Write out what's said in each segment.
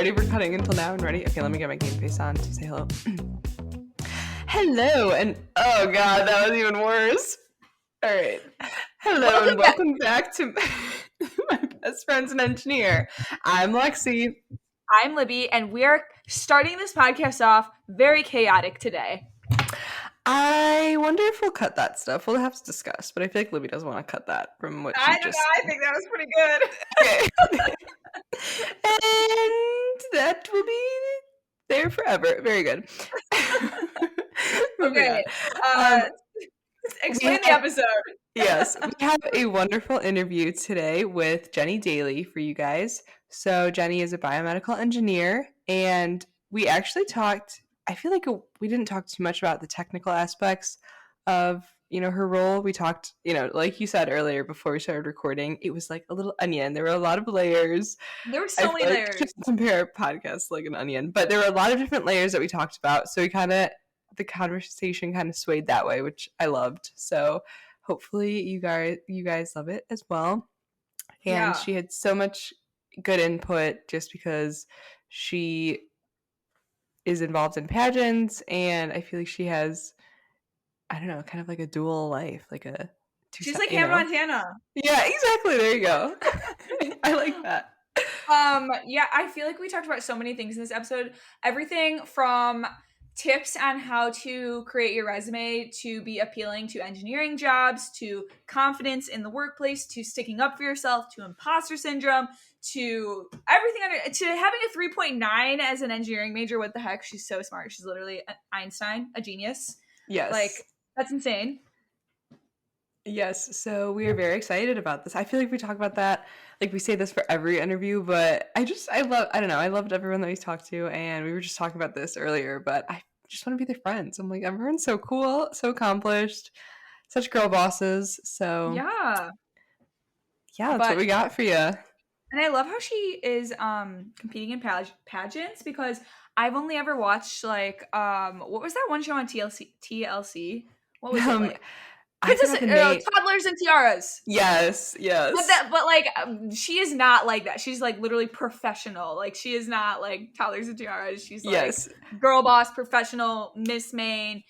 ready? We're cutting until now and ready? Okay, let me get my game face on to say hello. Hello, and oh god, that was even worse. All right. Hello, and welcome back to my best friend's an engineer. I'm Lexi. I'm Libby, and we're starting this podcast off very chaotic today. I wonder if we'll cut that stuff. We'll have to discuss, but I feel like Libby doesn't want to cut that from what she just I think that was pretty good. Okay. And that will be there forever. Very good. Okay. Explain the episode. Yes. We have a wonderful interview today with Jennie Daley for you guys. So Jennie is a biomedical engineer, and we actually talked, I feel like we didn't talk too much about the technical aspects of, her role. We talked, like you said earlier before we started recording, it was like a little onion. There were a lot of layers. There were so many layers. Compare podcasts like an onion, but there were a lot of different layers that we talked about. So the conversation kind of swayed that way, which I loved. So hopefully you guys love it as well. And she had so much good input just because she is involved in pageants, and I feel like she has, I don't know, kind of like a dual life, she's like Hannah Montana. Yeah, exactly. There you go. I like that. I feel like we talked about so many things in this episode. Everything from tips on how to create your resume to be appealing to engineering jobs, to confidence in the workplace, to sticking up for yourself, to imposter syndrome, to everything to having a 3.9 as an engineering major. What the heck? She's so smart. She's literally Einstein, a genius. Yes. That's insane. Yes. So we are very excited about this. I feel like we talk about that. Like we say this for every interview, but I loved everyone that we talked to, and we were just talking about this earlier, but I just want to be their friends. I'm like, everyone's so cool, so accomplished, such girl bosses. So yeah, that's what we got for you. And I love how she is competing in pageants, because I've only ever watched what was that one show on TLC? What was it like? Toddlers and Tiaras. Yes. But she is not like that. She's like literally professional. Like she is not like Toddlers and Tiaras. She's like girl boss, professional, Miss Maine,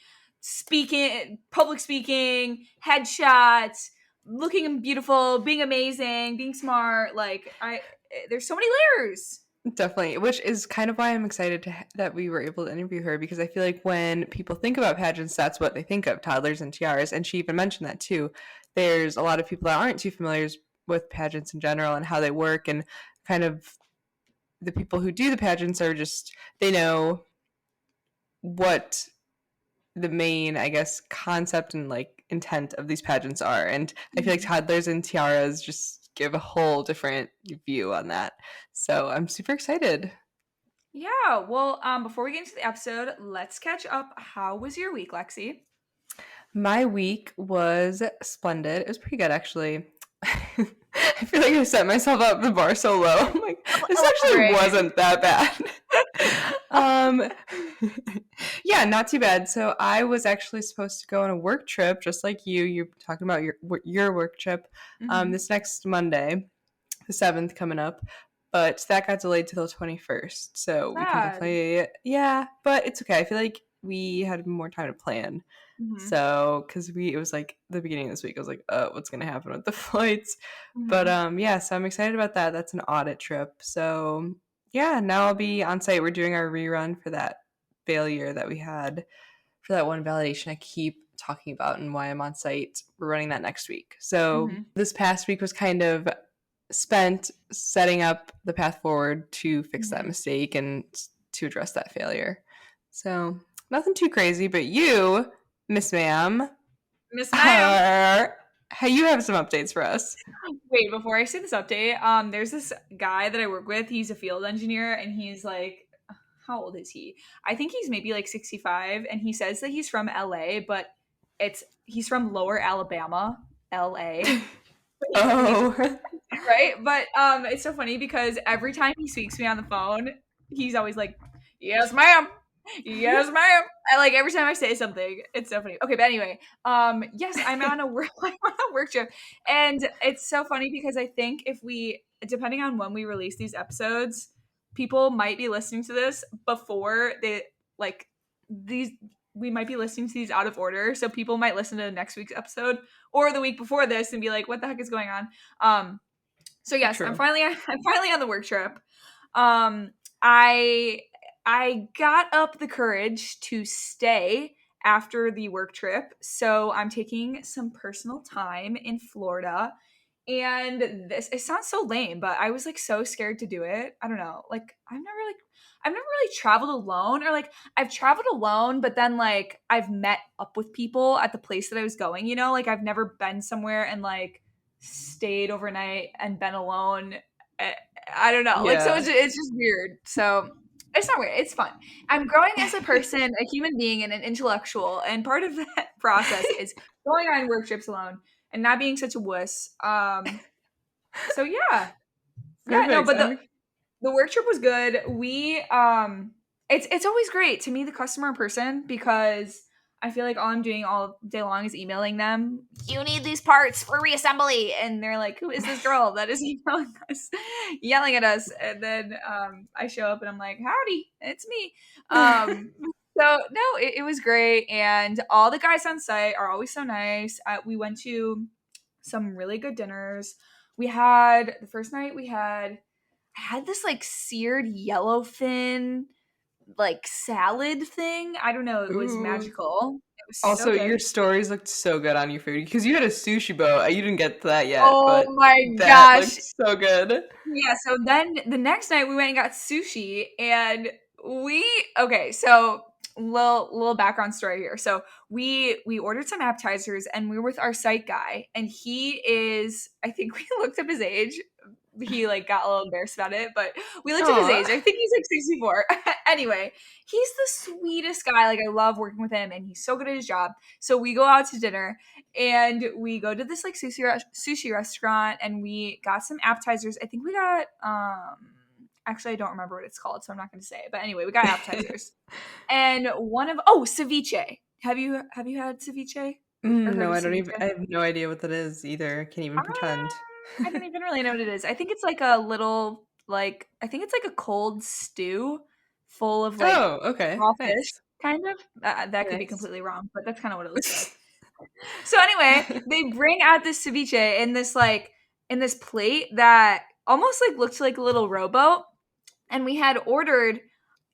public speaking, headshots, looking beautiful, being amazing, being smart. There's so many layers. Definitely, which is kind of why I'm excited that we were able to interview her, because I feel like when people think about pageants, that's what they think of, toddlers and tiaras. And she even mentioned that too. There's a lot of people that aren't too familiar with pageants in general and how they work, and kind of the people who do the pageants are just, they know what the main, I guess, concept and intent of these pageants are. And I feel like toddlers and tiaras just give a whole different view on that. So I'm super excited. Yeah. Well, before we get into the episode, let's catch up. How was your week, Lexi? My week was splendid. It was pretty good, actually. I feel like I set myself up the bar so low. I'm like, this actually wasn't that bad. Yeah, not too bad. So I was actually supposed to go on a work trip, just like you. You're talking about your work trip this next Monday, the 7th, coming up. But that got delayed till the 21st. So we can definitely, but it's okay. I feel like we had more time to plan. Mm-hmm. So, because it was like the beginning of this week, I was like, what's going to happen with the flights? Mm-hmm. But so I'm excited about that. That's an audit trip. So yeah, now I'll be on site. We're doing our rerun for that failure that we had for that one validation I keep talking about and why I'm on site. We're running that next week. So this past week was kind of spent setting up the path forward to fix that mistake and to address that failure. So nothing too crazy, but you, Miss Ma'am, how you have some updates for us. Wait, before I say this update, there's this guy that I work with. He's a field engineer, and he's like, how old is he? I think he's maybe like 65, and he says that he's from LA, but he's from Lower Alabama, LA. Oh. Right? But it's so funny because every time he speaks to me on the phone, he's always like, yes, ma'am. Yes, ma'am. Every time I say something, it's so funny. Okay, but anyway, yes, I'm on a work trip, and it's so funny because I think if we, depending on when we release these episodes, people might be listening to this before they like these. We might be listening to these out of order, so people might listen to next week's episode or the week before this and be like, "What the heck is going on?" So yes, True. I'm finally on the work trip. I got up the courage to stay after the work trip, so I'm taking some personal time in Florida. And it sounds so lame, but I was like so scared to do it. I don't know. Like I've never really traveled alone, or like I've traveled alone, but then like I've met up with people at the place that I was going, you know? Like I've never been somewhere and like stayed overnight and been alone. I don't know. Like so Yeah. it's just weird. So it's not weird. It's fun. I'm growing as a person, a human being, and an intellectual, and part of that process is going on work trips alone and not being such a wuss. So yeah. Yeah, no, Perfect. but the work trip was good. We it's always great to meet the customer in person because I feel like all I'm doing all day long is emailing them. You need these parts for reassembly, and they're like, "Who is this girl that is emailing us, yelling at us?" And then I show up and I'm like, "Howdy, it's me." So no, it was great, and all the guys on site are always so nice. We went to some really good dinners. We had the first night I had this like seared yellowfin like salad thing. I don't know. It was Ooh. magical. It was so Also, your good. stories looked so good on your food because you had a sushi boat. You didn't get to that yet, Oh but my that gosh. looked so good. Yeah, so then the next night we went and got sushi and okay, so little background story here. So we ordered some appetizers and we were with our site guy and he is I think we looked up his age. He like got a little embarrassed about it, but we looked up his age. Aw. I think he's like 64. Anyway, he's the sweetest guy. Like I love working with him and he's so good at his job. So we go out to dinner and we go to this like sushi restaurant and we got some appetizers. I think we got actually I don't remember what it's called, so I'm not going to say it. But anyway, we got appetizers. And one of ceviche. Have you had ceviche or heard No, of I don't ceviche? even I have no idea what that is either. I can't even pretend. I don't even really know what it is. I think it's like a little like I think it's like a cold stew full of like Oh, okay. raw fish, Nice. kind of. That could be Nice. completely wrong, but that's kind of what it looks like. So anyway, they bring out this ceviche in this plate that almost like looked like a little rowboat, and we had ordered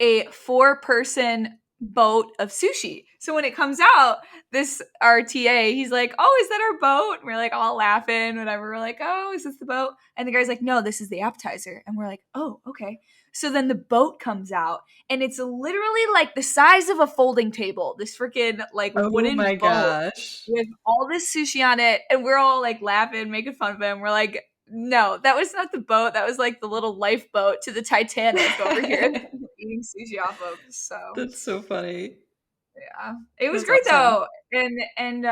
a 4-person boat of sushi. So when it comes out, this RTA, he's like, "Oh, is that our boat?" And we're like all laughing, whatever. We're like, "Oh, is this the boat?" And the guy's like, "No, this is the appetizer." And we're like, "Oh, okay." So then the boat comes out, and it's literally like the size of a folding table. This freaking like Oh wooden my boat gosh. with all this sushi on it, and we're all like laughing, making fun of him. We're like, no, that was not the boat. That was like the little lifeboat to the Titanic over here that we're eating sushi off of. So That's so funny. yeah, it was That's great awesome. though, and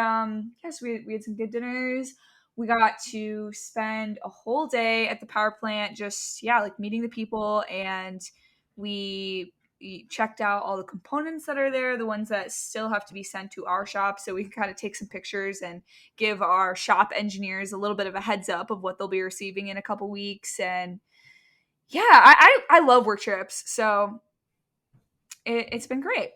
yes, we had some good dinners. We got to spend a whole day at the power plant, just like meeting the people, and we checked out all the components that are there, the ones that still have to be sent to our shop, so we can kind of take some pictures and give our shop engineers a little bit of a heads up of what they'll be receiving in a couple weeks. And yeah, I love work trips, so it's been great.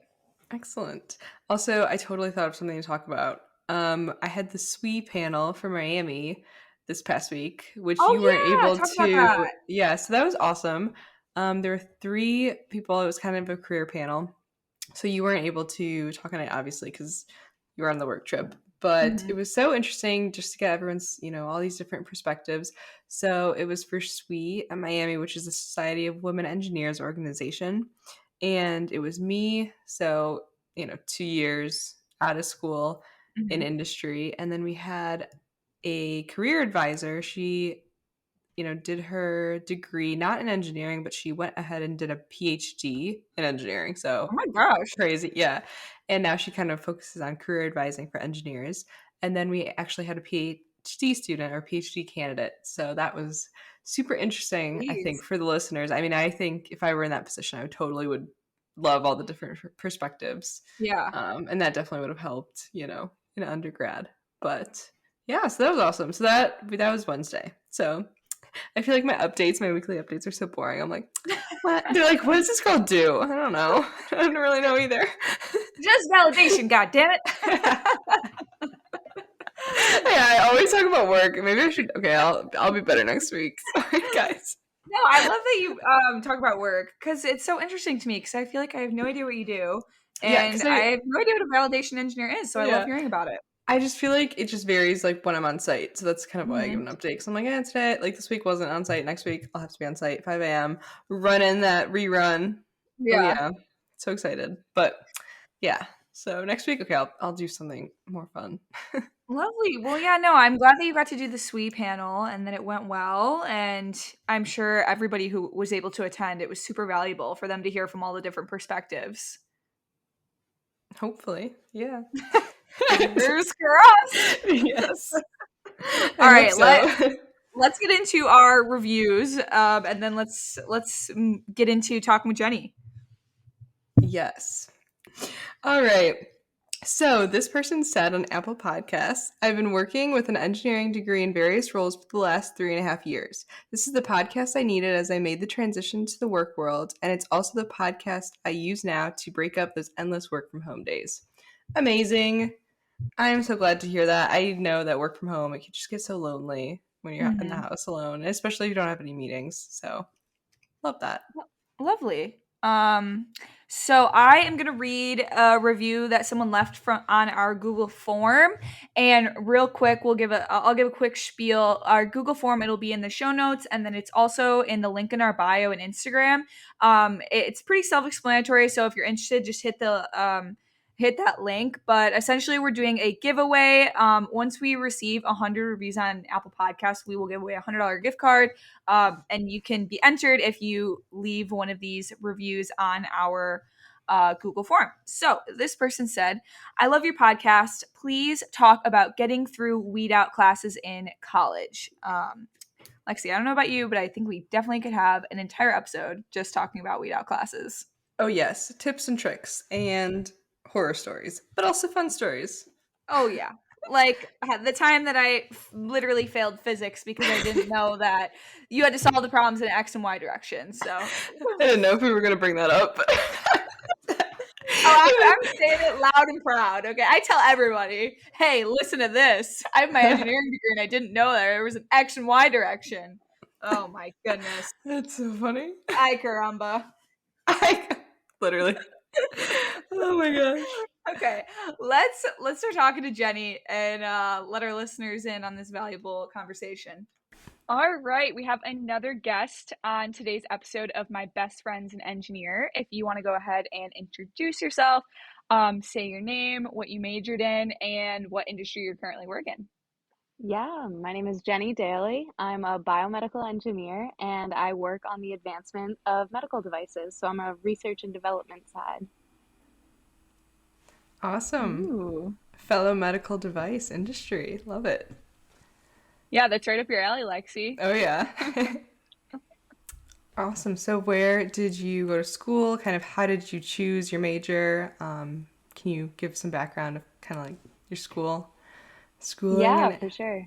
Excellent. Also, I totally thought of something to talk about. I had the SWE panel for Miami this past week, which Oh you weren't yeah, able talk about to. that. Yeah, so that was awesome. There were 3 people. It was kind of a career panel. So you weren't able to talk on it, obviously, because you were on the work trip. But it Mhm. was so interesting just to get everyone's, all these different perspectives. So it was for SWE at Miami, which is the Society of Women Engineers organization. And it was me. So, 2 years out of school in Mhm. industry. And then we had a career advisor. She did her degree not in engineering, but she went ahead and did a PhD in engineering. Oh So my gosh. crazy, yeah. And now she kind of focuses on career advising for engineers. And then we actually had a PhD student or PhD candidate. So that was super interesting, I think, Jeez. for the listeners. I mean, I think if I were in that position, I totally would love all the different perspectives. Yeah. And that definitely would have helped, in undergrad. But yeah, so that was awesome. So that was Wednesday. So I feel like my weekly updates are so boring. I'm like, what? They're like, what does this girl do? I don't know. I don't really know either. Just validation, goddammit. Yeah, I always talk about work. Maybe I should. Okay, I'll be better next week. Sorry, guys. No, I love that you talk about work because it's so interesting to me because I feel like I have no idea what you do, and I have no idea what a validation engineer is. So I love hearing about it. I just feel like it just varies like when I'm on site. So that's kind of why I give an update. Because I'm like, today, like this week wasn't on site. Next week I'll have to be on site 5 a.m. Running that rerun. Yeah. Oh, yeah. So excited. But yeah. So next week, okay, I'll do something more fun. Lovely. Well, yeah, no, I'm glad that you got to do the SWE panel and that it went well. And I'm sure everybody who was able to attend, it was super valuable for them to hear from all the different perspectives. Hopefully. Yeah. Fingers crossed. Yes. All right, let's get into our reviews, and then let's get into talking with Jennie. Yes. All right. So this person said on Apple Podcasts, I've been working with an engineering degree in various roles for the last 3.5 years. This is the podcast I needed as I made the transition to the work world, and it's also the podcast I use now to break up those endless work from home days. Amazing. I am so glad to hear that. I know that work from home, it can just get so lonely when you're in the house alone, especially if you don't have any meetings. So love that. Lovely. So I am going to read a review that someone left on our Google form, and real quick, I'll give a quick spiel. Our Google form, it'll be in the show notes, and then it's also in the link in our bio and Instagram. It's pretty self-explanatory. So if you're interested, just hit that link. But essentially, we're doing a giveaway. Once we receive 100 reviews on Apple Podcasts, we will give away a $100 gift card. And you can be entered if you leave one of these reviews on our Google form. So this person said, I love your podcast. Please talk about getting through weed out classes in college. Lexi, I don't know about you, but I think we definitely could have an entire episode just talking about weed out classes. Oh, yes. Tips and tricks and horror stories, but also fun stories. Oh, yeah. Like the time that I literally failed physiks because I didn't know that you had to solve the problems in X and Y direction. So I didn't know if we were going to bring that up. I'm saying it loud and proud. Okay, I tell everybody, hey, listen to this. I have my engineering degree and I didn't know that there was an X and Y direction. Oh my goodness. That's so funny. Ay caramba. Literally. Oh my gosh. Okay, let's start talking to Jennie and let our listeners in on this valuable conversation. All right, we have another guest on today's episode of My Best Friend's an Engineer. If you want to go ahead and introduce yourself, say your name, what you majored in, and what industry you're currently working. Yeah, my name is Jennie Daley. I'm a biomedical engineer and I work on the advancement of medical devices. So I'm a research and development side. Awesome. Ooh. Fellow medical device industry. Love it. Yeah, that's right up your alley, Lexi. Oh, yeah. Awesome. So where did you go to school? Kind of how did you choose your major? Can you give some background of kind of like your schooling? Yeah, for sure.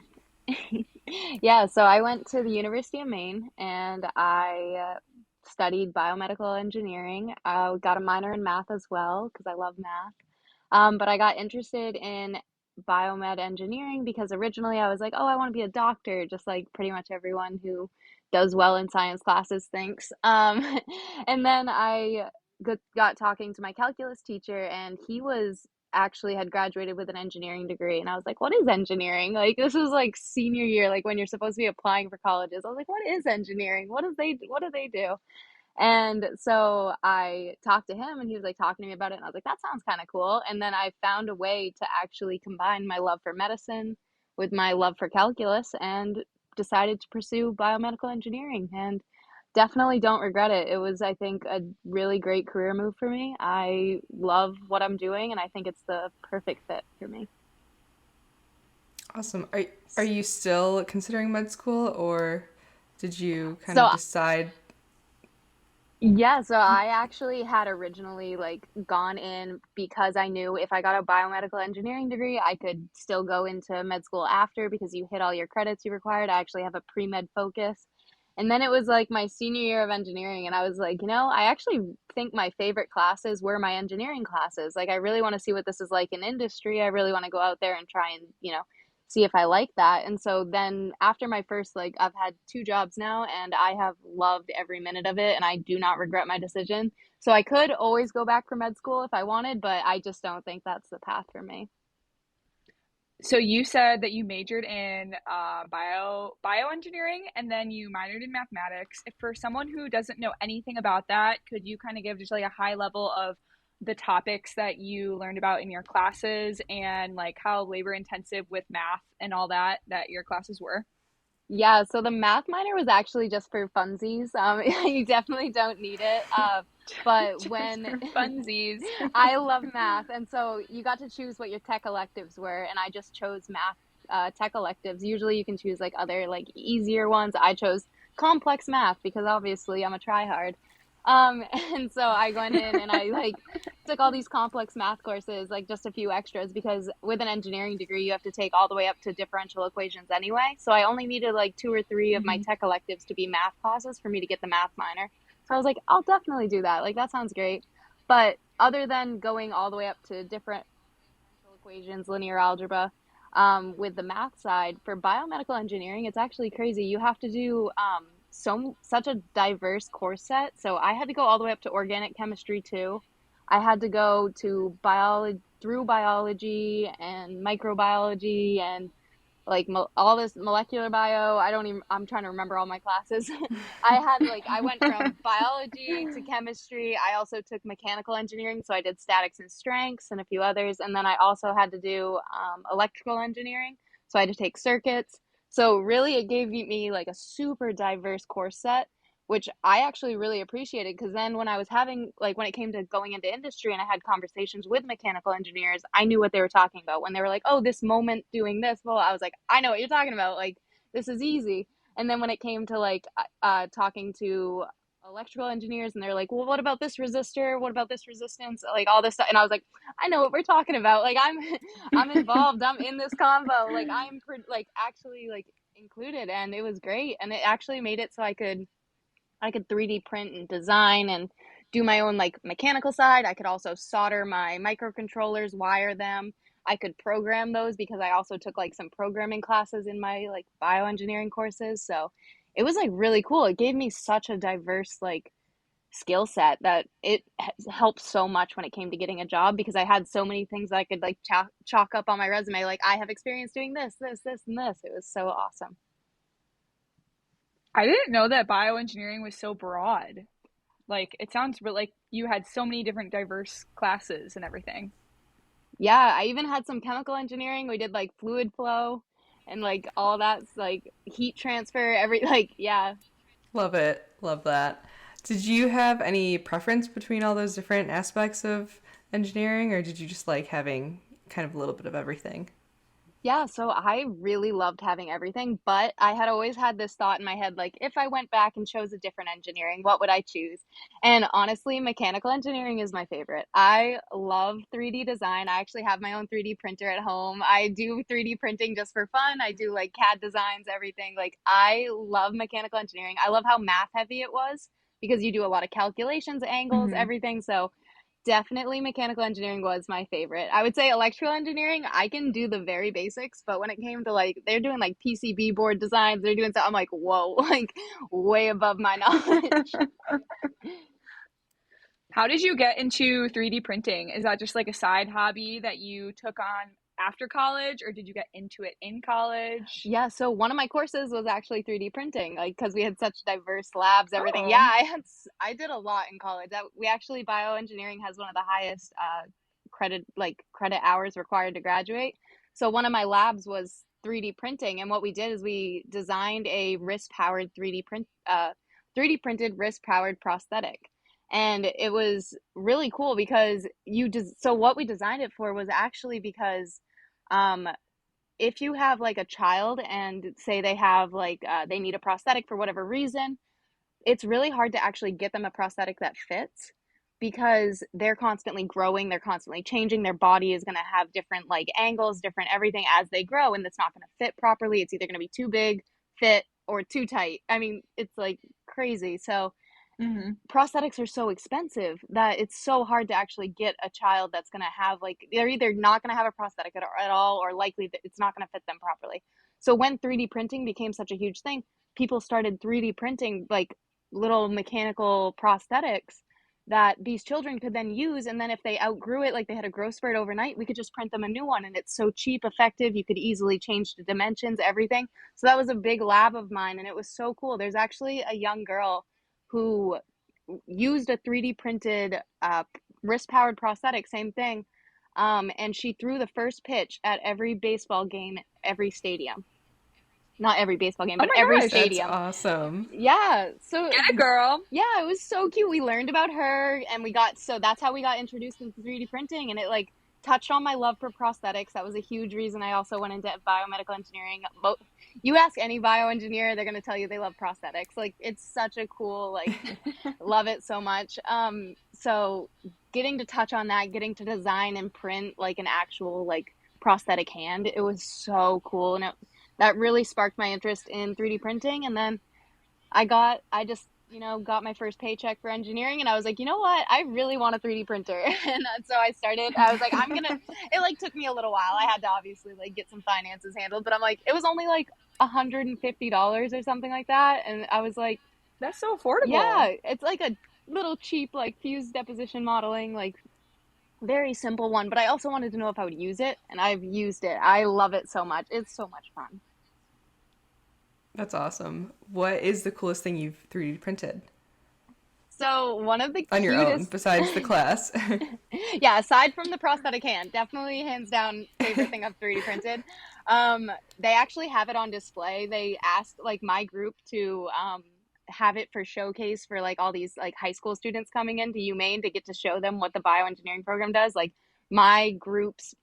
Yeah, so I went to the University of Maine and I studied biomedical engineering. I got a minor in math as well because I love math. But I got interested in biomed engineering because originally I was like, oh, I want to be a doctor, just like pretty much everyone who does well in science classes thinks. And then I got talking to my calculus teacher, and he was actually had graduated with an engineering degree. And I was like, what is engineering? Like, this is like senior year, like when you're supposed to be applying for colleges. I was like, what is engineering? What do they do? And so I talked to him and he was like talking to me about it. And I was like, that sounds kind of cool. And then I found a way to actually combine my love for medicine with my love for calculus and decided to pursue biomedical engineering, and definitely don't regret it. It was, I think, a really great career move for me. I love what I'm doing and I think it's the perfect fit for me. Awesome. Are you still considering med school, or did you kind of decide? Yeah, so I actually had originally like gone in because I knew if I got a biomedical engineering degree, I could still go into med school after because you hit all your credits you required. I actually have a pre-med focus. And then it was like my senior year of engineering, and I was like, I actually think my favorite classes were my engineering classes. Like, I really want to see what this is like in industry. I really want to go out there and try and, see if I like that. And so then after my first, like, I've had 2 jobs now, and I have loved every minute of it, and I do not regret my decision. So I could always go back for med school if I wanted, but I just don't think that's the path for me. So you said that you majored in bioengineering and then you minored in mathematics. If for someone who doesn't know anything about that, could you kind of give just like a high level of the topics that you learned about in your classes and like how labor intensive with math and all that your classes were? Yeah, so the math minor was actually just for funsies. You definitely don't need it. But Just when for funsies. I love math, and so you got to choose what your tech electives were, and I just chose math tech electives. Usually you can choose like other like easier ones. I chose complex math because obviously I'm a tryhard. And so I went in and I like took all these complex math courses, like just a few extras, because with an engineering degree, you have to take all the way up to differential equations anyway. So I only needed like 2 or 3 of my tech electives to be math classes for me to get the math minor. So I was like, I'll definitely do that. Like, that sounds great. But other than going all the way up to different differential equations, linear algebra, with the math side, for biomedical engineering, it's actually crazy. You have to do such a diverse course set. So I had to go all the way up to organic chemistry too. I had to go to biology and microbiology and like all this molecular bio. I'm trying to remember all my classes. I went from biology to chemistry. I also took mechanical engineering, so I did statics and strengths and a few others. And then I also had to do electrical engineering, so I had to take circuits. So really, it gave me like a super diverse course set, which I actually really appreciated, because then when I was having, like, when it came to going into industry and I had conversations with mechanical engineers, I knew what they were talking about. When they were like, oh, this moment doing this, well, I was like, I know what you're talking about. Like, this is easy. And then when it came to like talking to electrical engineers, and they're like, well, what about this resistor? What about this resistance? Like all this stuff. And I was like, I know what we're talking about. Like, I'm involved. I'm in this convo. Like, actually like included, and it was great. And it actually made it so I could 3D print and design and do my own like mechanical side. I could also solder my microcontrollers, wire them. I could program those because I also took like some programming classes in my like bioengineering courses. So it was like really cool. It gave me such a diverse like skill set that it helped so much when it came to getting a job, because I had so many things that I could like chalk up on my resume. Like, I have experience doing this, and this. It was so awesome. I didn't know that bioengineering was so broad. Like, it sounds like you had so many different diverse classes and everything. Yeah, I even had some chemical engineering. We did like fluid flow and like all that's like heat transfer, yeah. Love it. Love that. Did you have any preference between all those different aspects of engineering, or did you just like having kind of a little bit of everything? Yeah, so I really loved having everything, but I had always had this thought in my head, like, if I went back and chose a different engineering, what would I choose? And honestly, mechanical engineering is my favorite. I love 3D design. I actually have my own 3D printer at home. I do 3D printing just for fun. I do like CAD designs, everything. Like, I love mechanical engineering. I love how math heavy it was, because you do a lot of calculations, angles, everything. So definitely mechanical engineering was my favorite. I would say electrical engineering, I can do the very basics, but when it came to like, they're doing like PCB board designs, they're doing stuff, I'm like, whoa, like way above my knowledge. How did you get into 3D printing? Is that just like a side hobby that you took on after college, or did you get into it in college? Yeah, so one of my courses was actually 3D printing, like, because we had such diverse labs, everything. Oh. Yeah, I did a lot in college. Bioengineering has one of the highest credit hours required to graduate. So one of my labs was 3D printing, and what we did is we designed a wrist-powered 3D printed wrist-powered prosthetic. And it was really cool because so what we designed it for was actually because if you have like a child and say they have like they need a prosthetic for whatever reason, it's really hard to actually get them a prosthetic that fits, because they're constantly growing, they're constantly changing, their body is going to have different like angles, different everything as they grow, and it's not going to fit properly. It's either going to be too big, fit, or too tight. I mean, it's like crazy. So prosthetics are so expensive that it's so hard to actually get a child that's going to have, like, they're either not going to have a prosthetic at all, or likely that it's not going to fit them properly. So when 3D printing became such a huge thing, people started 3D printing like little mechanical prosthetics that these children could then use. And then if they outgrew it, like they had a growth spurt overnight, we could just print them a new one. And it's so cheap, effective. You could easily change the dimensions, everything. So that was a big lab of mine. And it was so cool. There's actually a young girl who used a 3D printed wrist-powered prosthetic, same thing, and she threw the first pitch at every baseball game, every stadium. Not every baseball game, but every stadium. That's awesome. Yeah. So get it, girl. Yeah, it was so cute. We learned about her, and that's how we got introduced into 3D printing, and it like touched on my love for prosthetics. That was a huge reason I also went into biomedical engineering. You ask any bioengineer, they're going to tell you they love prosthetics. Like, it's such a cool, like, love it so much. So getting to touch on that, getting to design and print like an actual like prosthetic hand, it was so cool. And that really sparked my interest in 3D printing. And then I just got my first paycheck for engineering, and I was like, you know what? I really want a 3D printer. And so I was like, it like took me a little while. I had to obviously like get some finances handled, but I'm like, it was only like $150 or something like that. And I was like, that's so affordable. Yeah. It's like a little cheap, like fused deposition modeling, like very simple one, but I also wanted to know if I would use it, and I've used it. I love it so much. It's so much fun. That's awesome. What is the coolest thing you've 3D printed? So one of the on your own, besides the class. Yeah, aside from the prosthetic hand, definitely hands down favorite thing I've 3D printed. They actually have it on display. They asked like my group to have it for showcase for like all these like high school students coming into UMaine to get to show them what the bioengineering program does. Like my group's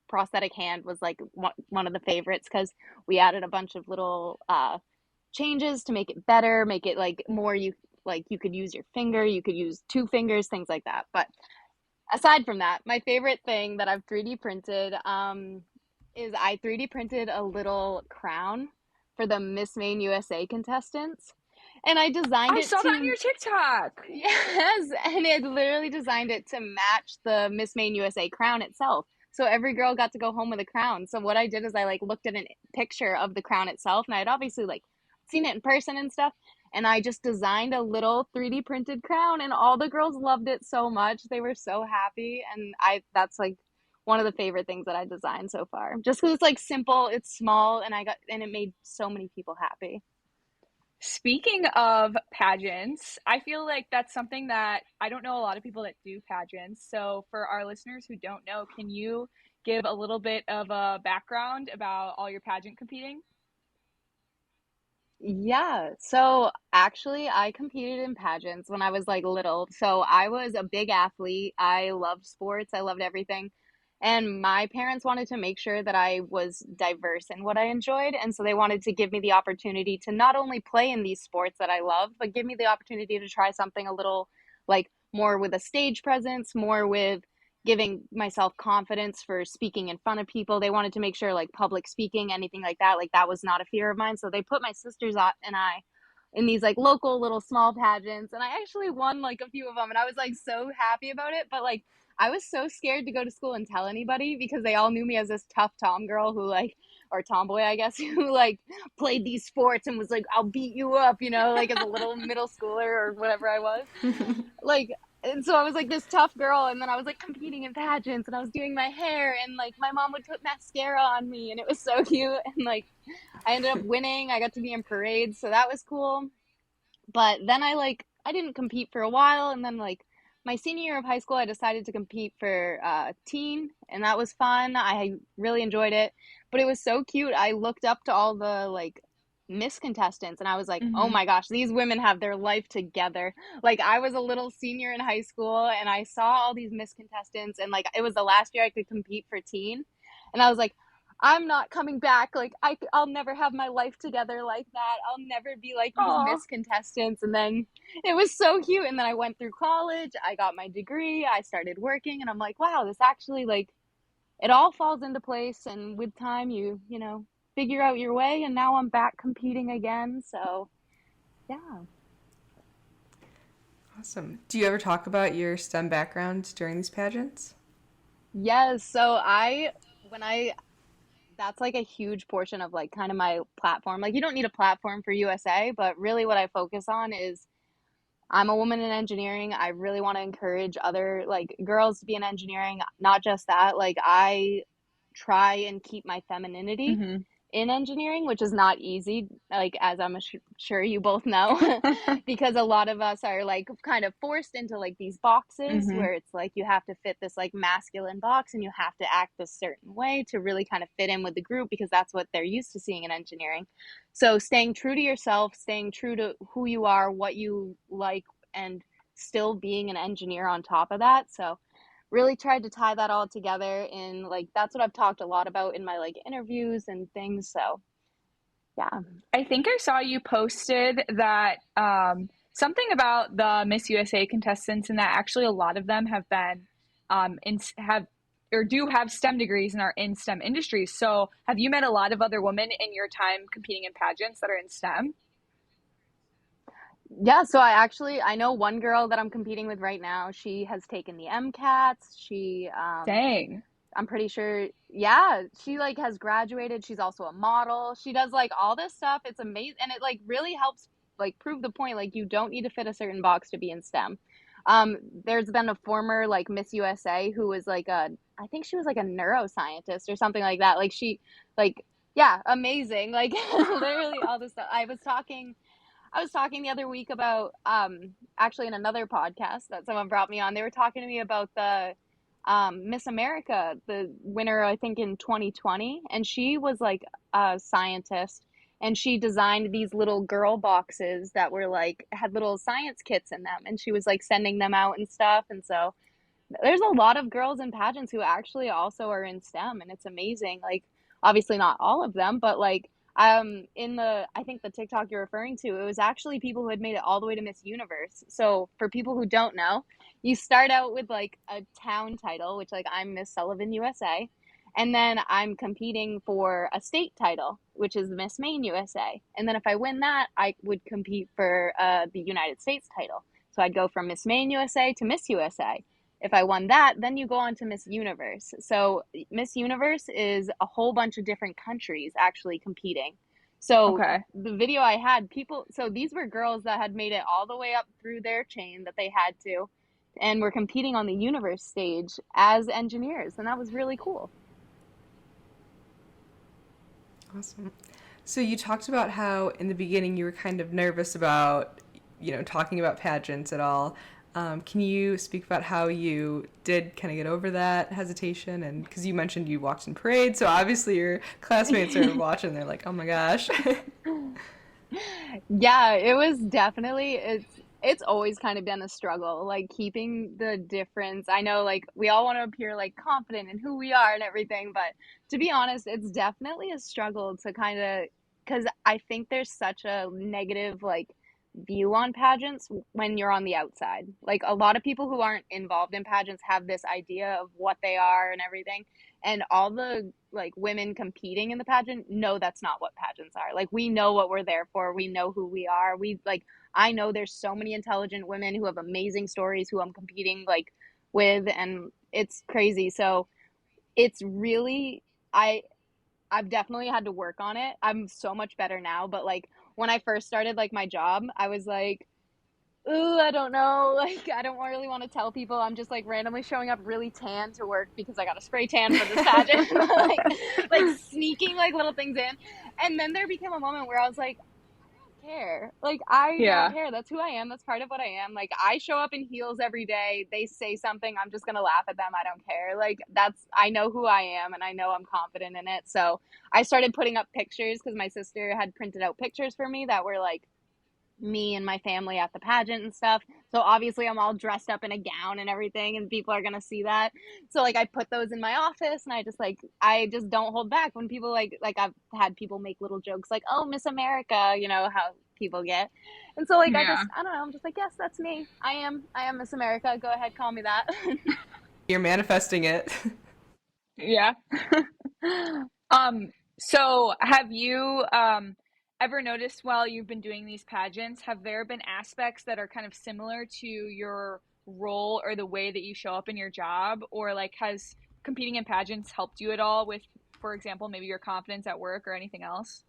prosthetic hand was like one of the favorites, because we added a bunch of little changes to make it better, make it like more you could use your finger, you could use 2 fingers, things like that. But aside from that, my favorite thing that I've 3D printed is I 3D printed a little crown for the Miss Maine USA contestants. And I designed it. I saw that on your TikTok. Yes, and it literally designed it to match the Miss Maine USA crown itself. So every girl got to go home with a crown. So what I did is I like looked at a picture of the crown itself, and I had obviously like seen it in person and stuff. And I just designed a little 3D printed crown, and all the girls loved it so much. They were so happy. And that's like one of the favorite things that I designed so far. Just because it's like simple, it's small, and it made so many people happy. Speaking of pageants, I feel like that's something that I don't know a lot of people that do pageants. So for our listeners who don't know, can you give a little bit of a background about all your pageant competing? Yeah, so actually I competed in pageants when I was like little. So I was a big athlete. I loved sports. I loved everything. And my parents wanted to make sure that I was diverse in what I enjoyed. And so they wanted to give me the opportunity to not only play in these sports that I love, but give me the opportunity to try something a little like more with a stage presence, more with giving myself confidence for speaking in front of people. They wanted to make sure like public speaking, anything like that was not a fear of mine. So they put my sisters and I in these like local little small pageants. And I actually won like a few of them. And I was like so happy about it. But like, I was so scared to go to school and tell anybody, because they all knew me as this tough tom girl who like, or tomboy, I guess, who like played these sports and was like, I'll beat you up, like as a little middle schooler or whatever I was. Like, and so I was like this tough girl, and then I was like competing in pageants, and I was doing my hair, and like my mom would put mascara on me, and it was so cute. And like I ended up winning. I got to be in parades, so that was cool. But then I didn't compete for a while, and then like my senior year of high school, I decided to compete for teen, and that was fun. I really enjoyed it, but it was so cute. I looked up to all the like Miss contestants, and I was like, oh my gosh, these women have their life together. Like I was a little senior in high school, and I saw all these Miss contestants, and like it was the last year I could compete for teen, and I was like, I'm not coming back. Like I'll never have my life together like that. I'll never be like these Miss contestants. And then it was so cute. And then I went through college. I got my degree. I started working, and I'm like, wow, this actually like it all falls into place. And with time, you figure out your way, and now I'm back competing again. So yeah. Awesome. Do you ever talk about your STEM background during these pageants? Yes. So that's like a huge portion of like kind of my platform. Like you don't need a platform for USA, but really what I focus on is I'm a woman in engineering. I really want to encourage other like girls to be in engineering. Not just that, like I try and keep my femininity Mm-hmm. in engineering, which is not easy, like as I'm sure you both know, because a lot of us are like kind of forced into like these boxes Mm-hmm. where it's like you have to fit this like masculine box and you have to act a certain way to really kind of fit in with the group because that's what they're used to seeing in engineering. So staying true to yourself, staying true to who you are, what you like, and still being an engineer on top of that. So really tried to tie that all together in like that's what I've talked a lot about in my like interviews and things. So yeah. I think I saw you posted that something about the Miss USA contestants, and that actually a lot of them have been have or do have STEM degrees and are in STEM industries. So, have you met a lot of other women in your time competing in pageants that are in STEM? Yeah, so I know one girl that I'm competing with right now. She has taken the MCATs. Dang. I'm pretty sure, yeah, she like has graduated. She's also a model. She does like all this stuff. It's amazing. And it like really helps like prove the point. Like you don't need to fit a certain box to be in STEM. There's been a former like Miss USA who was like I think she was like a neuroscientist or something like that. Like like, yeah, amazing. Like literally all this stuff. I was talking the other week about actually in another podcast that someone brought me on. They were talking to me about the Miss America, the winner I think in 2020, and she was like a scientist and she designed these little girl boxes that were like had little science kits in them and she was like sending them out and stuff. And so there's a lot of girls in pageants who actually also are in STEM and it's amazing. Like obviously not all of them, but like in the I think the TikTok you're referring to, it was actually people who had made it all the way to Miss Universe. So for people who don't know, you start out with like a town title, which like I'm Miss Sullivan USA, and then I'm competing for a state title, which is Miss Maine USA. And then if I win that, I would compete for the United States title. So I'd go from Miss Maine USA to Miss USA. If I won that, then you go on to Miss Universe. So Miss Universe is a whole bunch of different countries actually competing. So Okay. the video I had, so these were girls that had made it all the way up through their chain that they had to, and were competing on the Universe stage as engineers, and that was really cool. Awesome. So you talked about how in the beginning you were kind of nervous about, talking about pageants at all. Can you speak about how you did kind of get over that hesitation? And because you mentioned you walked in parade, so obviously your classmates are watching. They're like, "Oh my gosh!" Yeah, it was definitely it's always kind of been a struggle, like keeping the difference. I know like we all want to appear like confident in who we are and everything, but to be honest, it's definitely a struggle to kind of because I think there's such a negative like view on pageants when you're on the outside. Like a lot of people who aren't involved in pageants have this idea of what they are and everything. And all the like women competing in the pageant know that's not what pageants are. Like we know what we're there for. We know who we are. We like I know there's so many intelligent women who have amazing stories who I'm competing like with and it's crazy. So it's really I've definitely had to work on it. I'm so much better now, but like when I first started like my job, I was like, ooh, I don't know. Like I don't really want to tell people. I'm just like randomly showing up really tan to work because I got a spray tan for this pageant. like sneaking like little things in. And then there became a moment where I was like, care. Like I Yeah. don't care. That's who I am. That's part of what I am. Like I show up in heels every day. They say something, I'm just gonna laugh at them. I don't care. Like I know who I am and I know I'm confident in it. So I started putting up pictures because my sister had printed out pictures for me that were like me and my family at the pageant and stuff. So obviously I'm all dressed up in a gown and everything and people are going to see that. So like I put those in my office and I just don't hold back when people like I've had people make little jokes like, "Oh, Miss America," you know how people get. And so like Yeah. I don't know, I'm just like, "Yes, that's me. I am Miss America. Go ahead, call me that." You're manifesting it. Yeah. um So have you ever noticed while you've been doing these pageants, have there been aspects that are kind of similar to your role or the way that you show up in your job? Or like has competing in pageants helped you at all with, for example, maybe your confidence at work or anything else?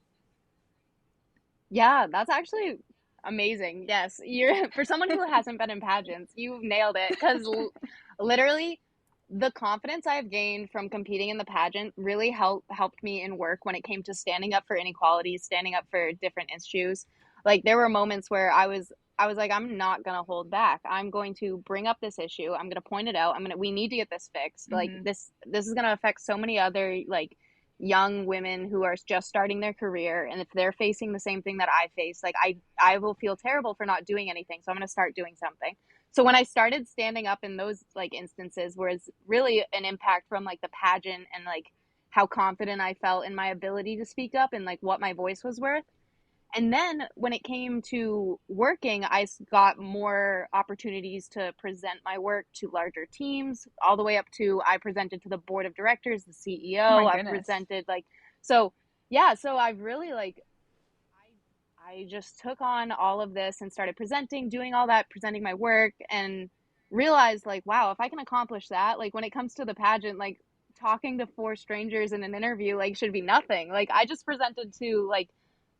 Yeah, that's actually amazing. Yes, you're for someone who hasn't been in pageants, you nailed it because literally the confidence I've gained from competing in the pageant really helped me in work when it came to standing up for inequality, standing up for different issues. Like there were moments where I was like, I'm not gonna hold back. I'm going to bring up this issue. I'm gonna point it out. We need to get this fixed. Like Mm-hmm. this is gonna affect so many other like young women who are just starting their career, and if they're facing the same thing that I face, like I will feel terrible for not doing anything, so I'm going to start doing something. So when I started standing up in those like instances where it's really an impact from like the pageant and like how confident I felt in my ability to speak up and like what my voice was worth, and then when it came to working, I got more opportunities to present my work to larger teams, all the way up to I presented to the board of directors, the Oh my CEO. I've goodness. presented like, so yeah, so I've really like, I just took on all of this and started presenting, doing all that, presenting my work, and realized like, wow, if I can accomplish that, like when it comes to the pageant, like talking to four strangers in an interview, like should be nothing. Like I just presented to like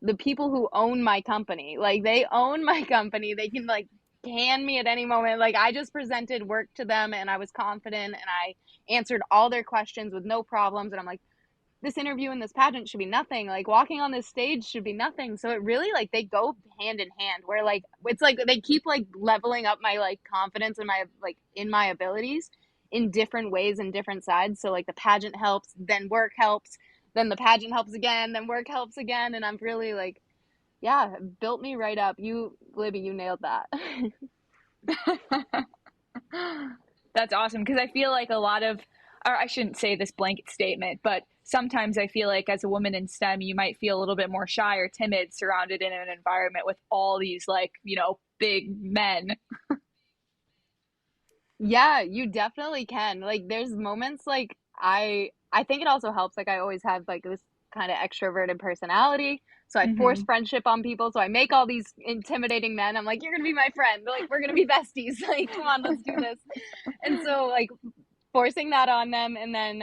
the people who own my company. Like they own my company. They can like can me at any moment. Like I just presented work to them and I was confident and I answered all their questions with no problems. And I'm like, this interview and this pageant should be nothing. Like walking on this stage should be nothing. So it really like they go hand in hand where like it's like they keep like leveling up my like confidence in my like in my abilities in different ways and different sides. So like the pageant helps, then work helps, then the pageant helps again, then work helps again. And I'm really like, yeah, built me right up. You, Libby, you nailed that. That's awesome because I feel like a lot of, or I shouldn't say this blanket statement, but sometimes I feel like as a woman in STEM, you might feel a little bit more shy or timid surrounded in an environment with all these like, big men. Yeah, you definitely can. Like there's moments like I think it also helps like I always have like this kind of extroverted personality. So I force Hmm. friendship on people. So I make all these intimidating men. I'm like, you're gonna be my friend. Like we're gonna be besties. Like, come on, let's do this. And so like forcing that on them and then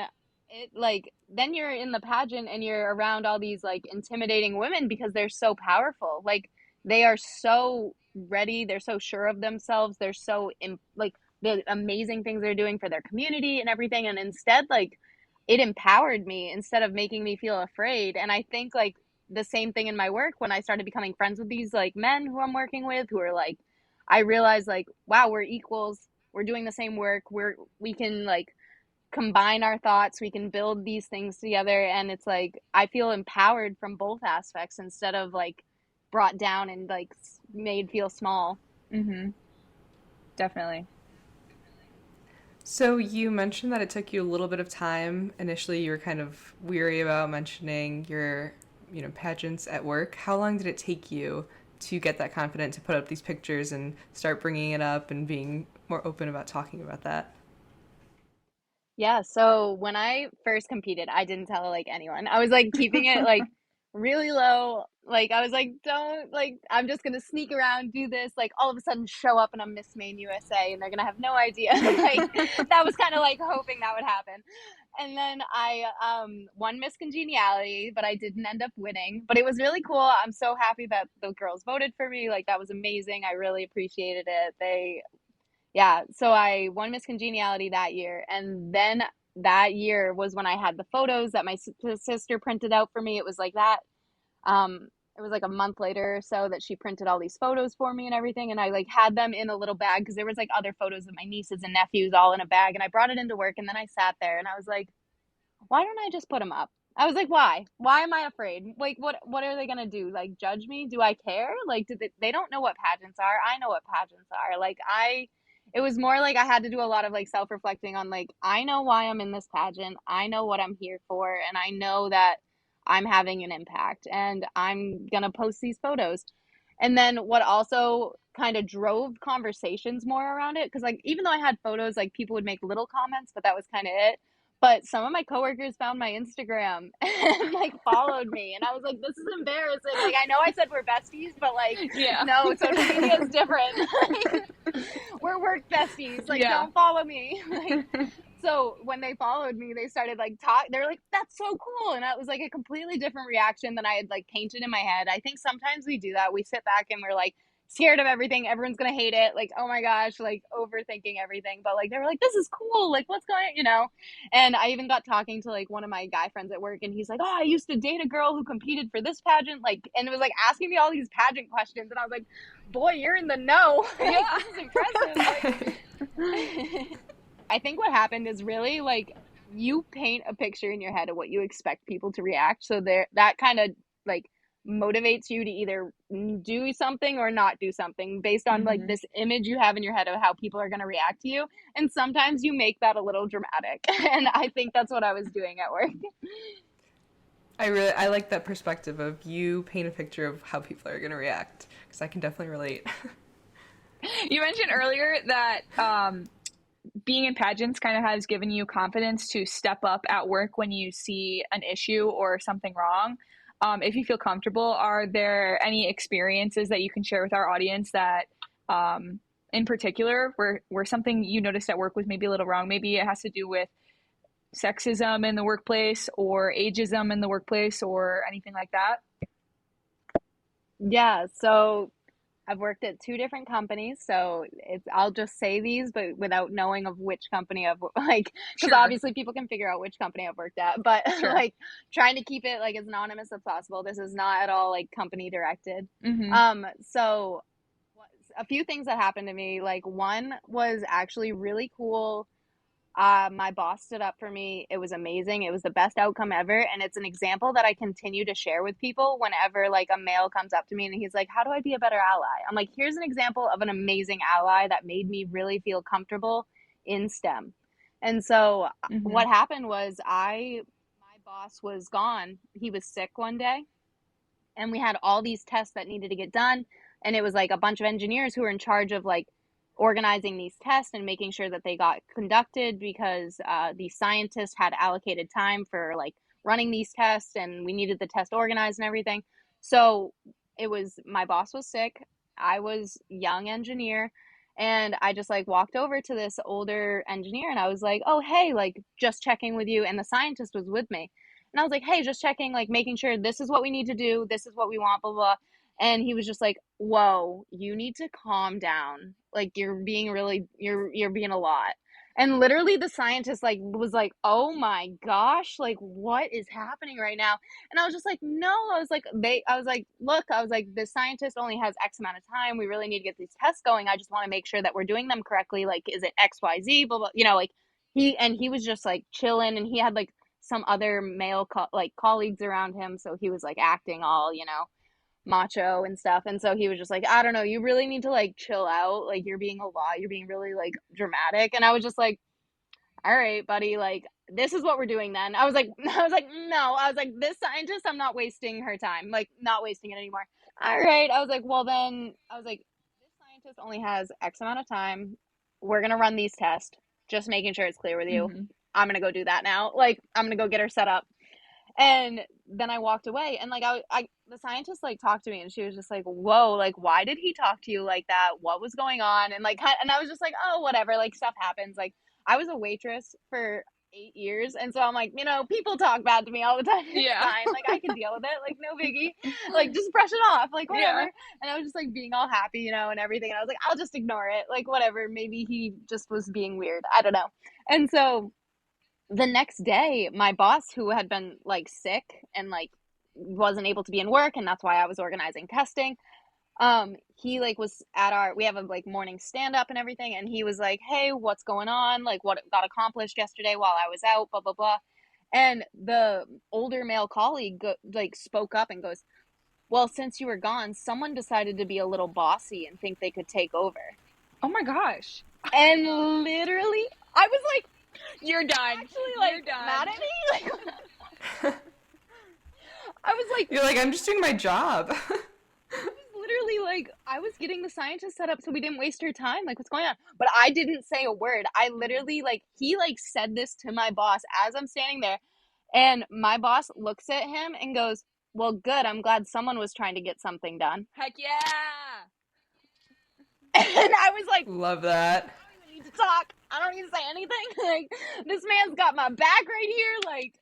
it like then you're in the pageant and you're around all these like intimidating women because they're so powerful. Like they are so ready, they're so sure of themselves, they're so like the amazing things they're doing for their community and everything, and instead like it empowered me instead of making me feel afraid. And I think like the same thing in my work when I started becoming friends with these like men who I'm working with who are like I realized like wow, we're equals, we're doing the same work, we can like combine our thoughts, we can build these things together, and it's like I feel empowered from both aspects instead of like brought down and like made feel small. Hmm. Definitely. So you mentioned that it took you a little bit of time. Initially, you were kind of weary about mentioning your, pageants at work. How long did it take you to get that confident to put up these pictures and start bringing it up and being more open about talking about that? Yeah, so when I first competed, I didn't tell like anyone. I was like keeping it like really low. Like I was like, don't like I'm just gonna sneak around, do this, like all of a sudden show up and I'm Miss Maine USA and they're gonna have no idea. Like that was kind of like hoping that would happen. And then I won Miss Congeniality, but I didn't end up winning. But it was really cool. I'm so happy that the girls voted for me. Like that was amazing. I really appreciated it. They yeah, so I won Miss Congeniality that year, and then that year was when I had the photos that my sister printed out for me. It was like that. It was like a month later or so that she printed all these photos for me and everything, and I like had them in a little bag because there was like other photos of my nieces and nephews all in a bag, and I brought it into work, and then I sat there and I was like, why don't I just put them up? I was like, why? Why am I afraid? Like, what are they gonna do? Like, judge me? Do I care? Like, they don't know what pageants are. I know what pageants are. Like, it was more like I had to do a lot of like self reflecting on like, I know why I'm in this pageant. I know what I'm here for, and I know that I'm having an impact, and I'm gonna post these photos. And then what also kind of drove conversations more around it, because like even though I had photos, like people would make little comments, but that was kind of it. But some of my coworkers found my Instagram and like followed me, and I was like, this is embarrassing. Like, I know I said we're besties, but like, no, social media is different. We're work besties. Like, don't follow me. Like, so when they followed me, they started like they're like, that's so cool. And that was like a completely different reaction than I had like painted in my head. I think sometimes we do that. We sit back and we're like scared of everything. Everyone's going to hate it. Like, oh my gosh, like overthinking everything. But like, they were like, this is cool. Like, what's going on, you know? And I even got talking to like one of my guy friends at work, and he's like, oh, I used to date a girl who competed for this pageant. Like, and it was like asking me all these pageant questions. And I was like, boy, you're in the know. Like, this is impressive. Like, I think what happened is really like you paint a picture in your head of what you expect people to react. So that kind of like motivates you to either do something or not do something based on like this image you have in your head of how people are going to react to you. And sometimes you make that a little dramatic. And I think that's what I was doing at work. I like that perspective of you paint a picture of how people are going to react, because I can definitely relate. You mentioned earlier that being in pageants kind of has given you confidence to step up at work when you see an issue or something wrong. If you feel comfortable, are there any experiences that you can share with our audience that in particular where something you noticed at work was maybe a little wrong? Maybe it has to do with sexism in the workplace or ageism in the workplace or anything like that? Yeah, so I've worked at 2 different companies, so I'll just say these, but without knowing of which company I've like, because obviously people can figure out which company I've worked at, but like trying to keep it like as anonymous as possible. This is not at all like company directed. So a few things that happened to me, like one was actually really cool. My boss stood up for me. It was amazing. It was the best outcome ever. And it's an example that I continue to share with people whenever like a male comes up to me and he's like, how do I be a better ally? I'm like, here's an example of an amazing ally that made me really feel comfortable in STEM. And so what happened was my boss was gone. He was sick one day, and we had all these tests that needed to get done. And it was like a bunch of engineers who were in charge of like organizing these tests and making sure that they got conducted, because the scientists had allocated time for like running these tests, and we needed the test organized and everything. So my boss was sick. I was young engineer, and I just like walked over to this older engineer and I was like, oh, hey, like just checking with you. And the scientist was with me. And I was like, hey, just checking, like making sure this is what we need to do. This is what we want, blah, blah. And he was just like, whoa, you need to calm down. Like, you're being a lot. And literally the scientist like was like, oh my gosh, like what is happening right now? And I was just like, no, I was like, look, I was like, the scientist only has X amount of time. We really need to get these tests going. I just want to make sure that we're doing them correctly. Like, is it X, Y, Z, blah, blah, you know, like he was just like chilling, and he had like some other male colleagues around him. So he was like acting all, you know, macho and stuff. And so he was just like, I don't know, you really need to like chill out. Like, you're being a lot. You're being really like dramatic. And I was just like, all right, buddy, like this is what we're doing then. I was like, no, I was like, this scientist, I'm not wasting her time, like not wasting it anymore. All right. I was like, well then, I was like, this scientist only has X amount of time. We're going to run these tests. Just making sure it's clear with you. I'm going to go do that now. Like, I'm going to go get her set up. And then I walked away, and like the scientist like talked to me, and she was just like, whoa, like why did he talk to you like that? What was going on? And like, and I was just like, oh, whatever, like stuff happens. Like, I was a waitress for 8 years, and so I'm like, you know, people talk bad to me all the time. It's fine. Like, I can deal with it. Like, no biggie. Like, just brush it off. Like, whatever. And I was just like being all happy, you know, and everything. And I was like, I'll just ignore it. Like, whatever. Maybe he just was being weird. I don't know. And so the next day, my boss, who had been like sick and like wasn't able to be in work, and that's why I was organizing testing, he like was at we have a like morning stand up and everything, and he was like, hey, what's going on, like what got accomplished yesterday while I was out, blah blah blah. And the older male colleague like spoke up and goes, well, since you were gone, someone decided to be a little bossy and think they could take over. Oh my gosh. And literally I was like, you're done. Actually, like, you're done. Mad at me? Like, I was like, you're like, I'm just doing my job. I was literally like, I was getting the scientist set up so we didn't waste her time. Like, what's going on? But I didn't say a word. I literally, like, he, like, said this to my boss as I'm standing there. And my boss looks at him and goes, well, good. I'm glad someone was trying to get something done. Heck yeah. And I was like, love that. I don't even need to talk. I don't need to say anything. Like, this man's got my back right here. Like,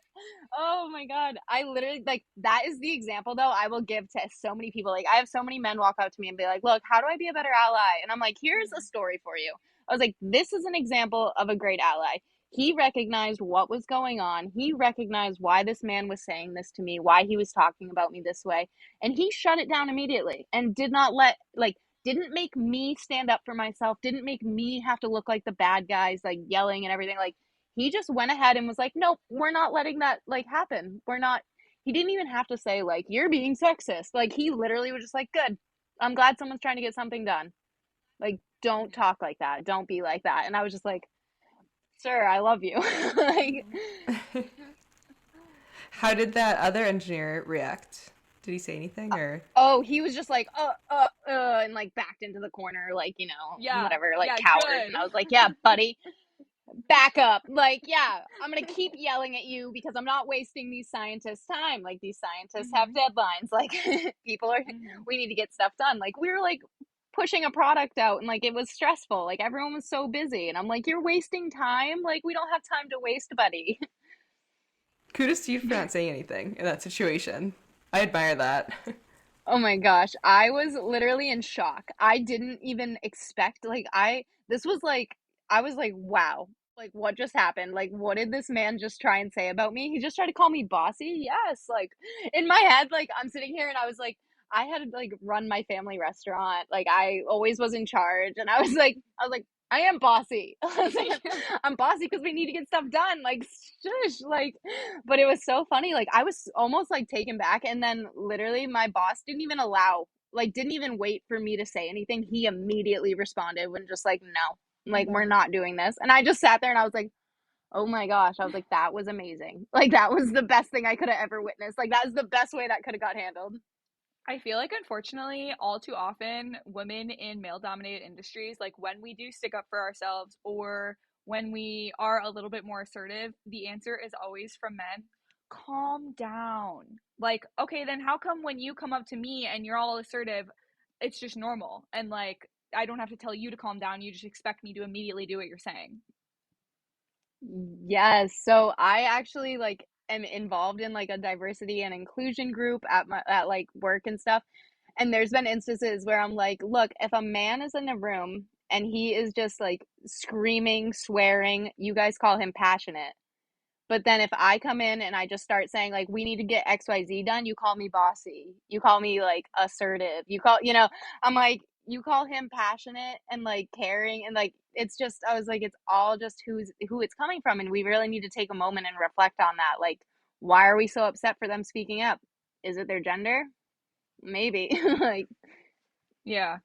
oh my God. I literally, like, that is the example, though, I will give to so many people. Like, I have so many men walk up to me and be like, look, how do I be a better ally? And I'm like, here's a story for you. I was like, this is an example of a great ally. He recognized what was going on. He recognized why this man was saying this to me, why he was talking about me this way. And he shut it down immediately and did not didn't make me stand up for myself, didn't make me have to look like the bad guys, like yelling and everything. Like, he just went ahead and was like, nope, we're not letting that, like, happen. We're not, he didn't even have to say, like, you're being sexist. Like, he literally was just like, good. I'm glad someone's trying to get something done. Like, don't talk like that. Don't be like that. And I was just like, sir, I love you. Like, how did that other engineer react? Did he say anything or? Oh, he was just like, and like backed into the corner, like, you know, whatever, like coward. Good. And I was like, yeah, buddy, back up. Like, yeah, I'm going to keep yelling at you because I'm not wasting these scientists' time. Like, these scientists have deadlines. Like, people are, we need to get stuff done. Like, we were like pushing a product out and like, it was stressful. Like, everyone was so busy. And I'm like, you're wasting time. Like, we don't have time to waste, buddy. Kudos to you for not saying anything in that situation. I admire that. Oh my gosh, I was literally in shock. I didn't even expect, like, I was like, wow, like, what just happened? Like, what did this man just try and say about me? He just tried to call me bossy? Yes. Like, in my head, like, I'm sitting here and I was like, I had to, like, run my family restaurant. Like, I always was in charge. And I was like, I am bossy. I was like, I'm bossy because we need to get stuff done. Like, shush. Like, but it was so funny. Like, I was almost like taken back. And then literally my boss didn't even wait for me to say anything. He immediately responded when just like, no, like, we're not doing this. And I just sat there and I was like, oh my gosh. I was like, that was amazing. Like, that was the best thing I could have ever witnessed. Like, that was the best way that could have got handled. I feel like, unfortunately, all too often, women in male-dominated industries, like, when we do stick up for ourselves or when we are a little bit more assertive, the answer is always from men, calm down. Like, okay, then how come when you come up to me and you're all assertive, it's just normal? And, like, I don't have to tell you to calm down. You just expect me to immediately do what you're saying. Yes. So I actually, like, am involved in like a diversity and inclusion group at like work and stuff. And there's been instances where I'm like, look, if a man is in a room and he is just like screaming, swearing, you guys call him passionate. But then if I come in and I just start saying like, we need to get XYZ done, you call me bossy. You call me like assertive. I'm like, you call him passionate and like caring and like, it's just, I was like, it's all just who it's coming from. And we really need to take a moment and reflect on that. Like, why are we so upset for them speaking up? Is it their gender? Maybe. Like, yeah.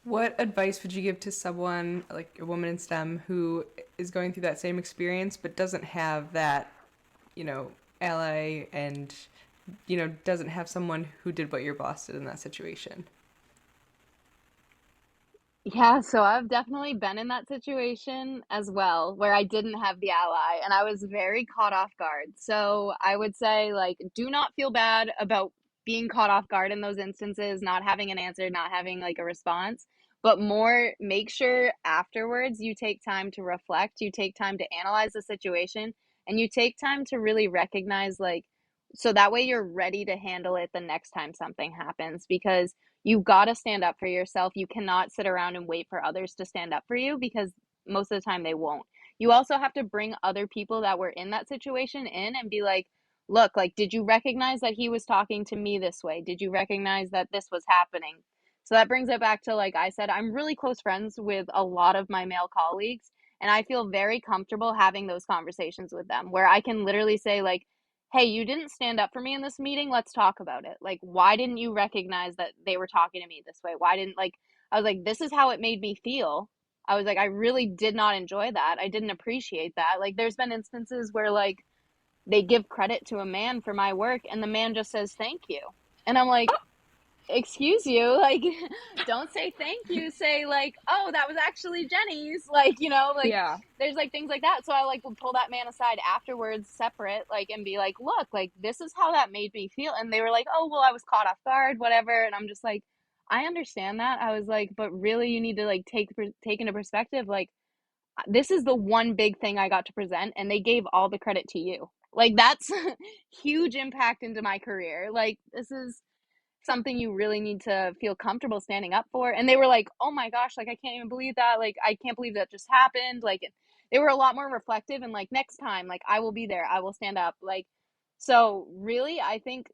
What advice would you give to someone, like a woman in STEM, who is going through that same experience but doesn't have that, ally and, doesn't have someone who did what your boss did in that situation? Yeah, so I've definitely been in that situation as well, where I didn't have the ally and I was very caught off guard. So I would say, like, do not feel bad about being caught off guard in those instances, not having an answer, not having like a response, but more make sure afterwards you take time to reflect, you take time to analyze the situation, and you take time to really recognize, like, so that way you're ready to handle it the next time something happens, because you got to stand up for yourself. You cannot sit around and wait for others to stand up for you, because most of the time they won't. You also have to bring other people that were in that situation in and be like, look, like, did you recognize that he was talking to me this way? Did you recognize that this was happening? So that brings it back to, like I said, I'm really close friends with a lot of my male colleagues, and I feel very comfortable having those conversations with them where I can literally say, like, hey, you didn't stand up for me in this meeting. Let's talk about it. Like, why didn't you recognize that they were talking to me this way? Why didn't, like, I was like, this is how it made me feel. I was like, I really did not enjoy that. I didn't appreciate that. Like, there's been instances where, like, they give credit to a man for my work and the man just says, thank you. And I'm like, excuse you, like, don't say thank you, say like, oh, that was actually Jennie's, like, you know, like, Yeah. there's like things like that. So I like would pull that man aside afterwards, separate, like, and be like, look, like, this is how that made me feel. And they were like, oh, well, I was caught off guard, whatever. And I'm just like, I understand that. I was like, but really, you need to like take into perspective, like, this is the one big thing I got to present, and they gave all the credit to you. Like, that's huge impact into my career. Like, this is something you really need to feel comfortable standing up for. And they were like, oh my gosh, like, I can't even believe that. Like, I can't believe that just happened. Like, they were a lot more reflective and like, next time, like, I will be there. I will stand up. Like, so really, I think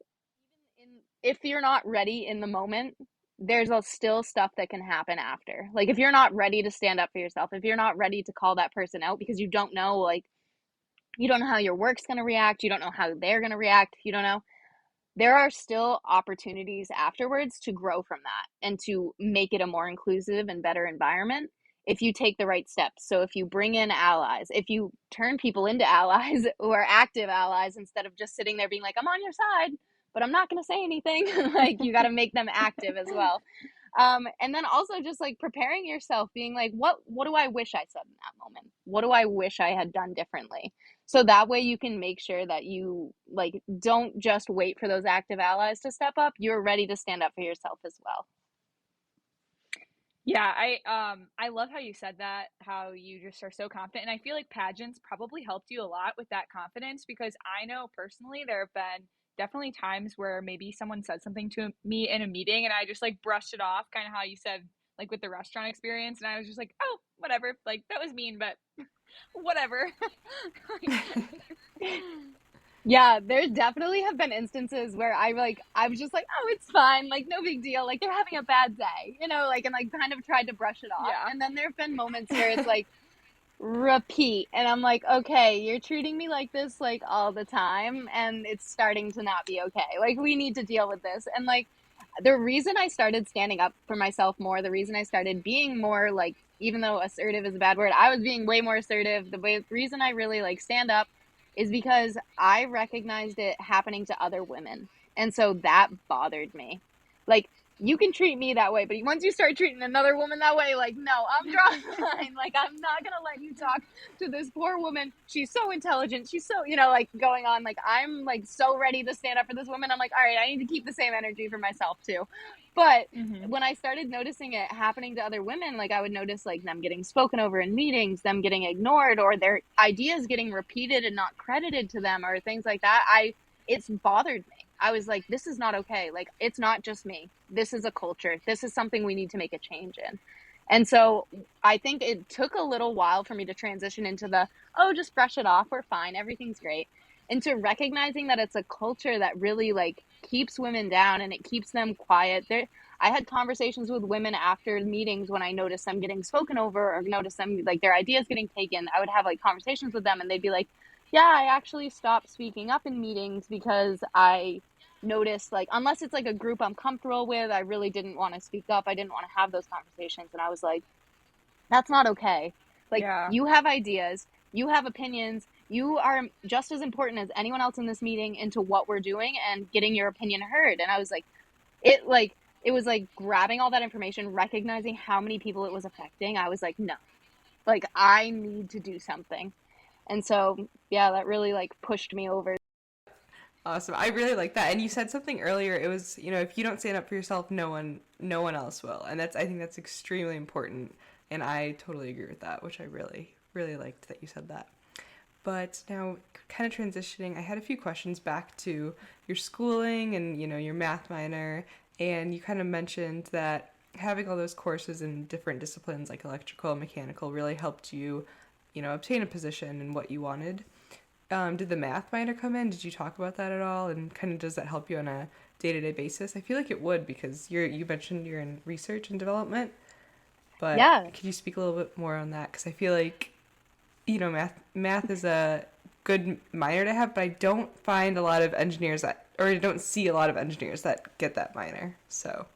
if you're not ready in the moment, there's still stuff that can happen after. Like, if you're not ready to stand up for yourself, if you're not ready to call that person out because you don't know, like, you don't know how your work's going to react, you don't know how they're going to react, you don't know, there are still opportunities afterwards to grow from that and to make it a more inclusive and better environment if you take the right steps. So if you bring in allies, if you turn people into allies who are active allies instead of just sitting there being like, I'm on your side, but I'm not going to say anything. Like, you got to make them active as well. And then also just like preparing yourself, being like, what do I wish I said in that moment? What do I wish I had done differently? So that way you can make sure that you like don't just wait for those active allies to step up. You're ready to stand up for yourself as well. Yeah, I love how you said that, how you just are so confident. And I feel like pageants probably helped you a lot with that confidence, because I know personally there have been definitely times where maybe someone said something to me in a meeting and I just like brushed it off, kind of how you said like with the restaurant experience, and I was just like, "Oh, whatever. Like, that was mean, but whatever." Yeah, there definitely have been instances where I was just like, oh, it's fine, like, no big deal, like, they're having a bad day, you know, like, and like kind of tried to brush it off. Yeah. And then there have been moments where it's like, repeat, and I'm like, okay, you're treating me like this like all the time, and it's starting to not be okay. Like, we need to deal with this. And like, the reason I started standing up for myself more, the reason I started being more like, even though assertive is a bad word, I was being way more assertive. The reason I really like stand up is because I recognized it happening to other women. And so that bothered me. Like, you can treat me that way, but once you start treating another woman that way, like, no, I'm drawing the line. Like, I'm not going to let you talk to this poor woman. She's so intelligent. She's so, you know, like, going on. Like, I'm, like, so ready to stand up for this woman. I'm like, all right, I need to keep the same energy for myself, too. But when I started noticing it happening to other women, like, I would notice, like, them getting spoken over in meetings, them getting ignored, or their ideas getting repeated and not credited to them, or things like that. It's bothered me. I was like, this is not okay. Like, it's not just me. This is a culture. This is something we need to make a change in. And so I think it took a little while for me to transition into the, oh, just brush it off. We're fine. Everything's great. Into recognizing that it's a culture that really like keeps women down and it keeps them quiet. I had conversations with women after meetings when I noticed them getting spoken over or noticed them like their ideas getting taken. I would have like conversations with them and they'd be like, yeah, I actually stopped speaking up in meetings because I noticed, like, unless it's like a group I'm comfortable with, I really didn't want to speak up. I didn't want to have those conversations. And I was like, that's not okay. Like, Yeah. you have ideas, you have opinions, you are just as important as anyone else in this meeting into what we're doing and getting your opinion heard. And I was like, it was like grabbing all that information, recognizing how many people it was affecting. I was like, no, like, I need to do something. And so, yeah, that really like pushed me over. Awesome. I really like that. And you said something earlier. It was, you know, if you don't stand up for yourself, no one else will. And I think that's extremely important. And I totally agree with that, which I really, really liked that you said that. But now, kind of transitioning, I had a few questions back to your schooling and, you know, your math minor. And you kind of mentioned that having all those courses in different disciplines like electrical and mechanical really helped you, you know, obtain a position in what you wanted. Did the math minor come in? Did you talk about that at all? And kind of does that help you on a day-to-day basis? I feel like it would, because you mentioned you're in research and development. But Yeah. could you speak a little bit more on that? Because I feel like, you know, math is a good minor to have, but I don't find a lot of engineers I don't see a lot of engineers that get that minor. So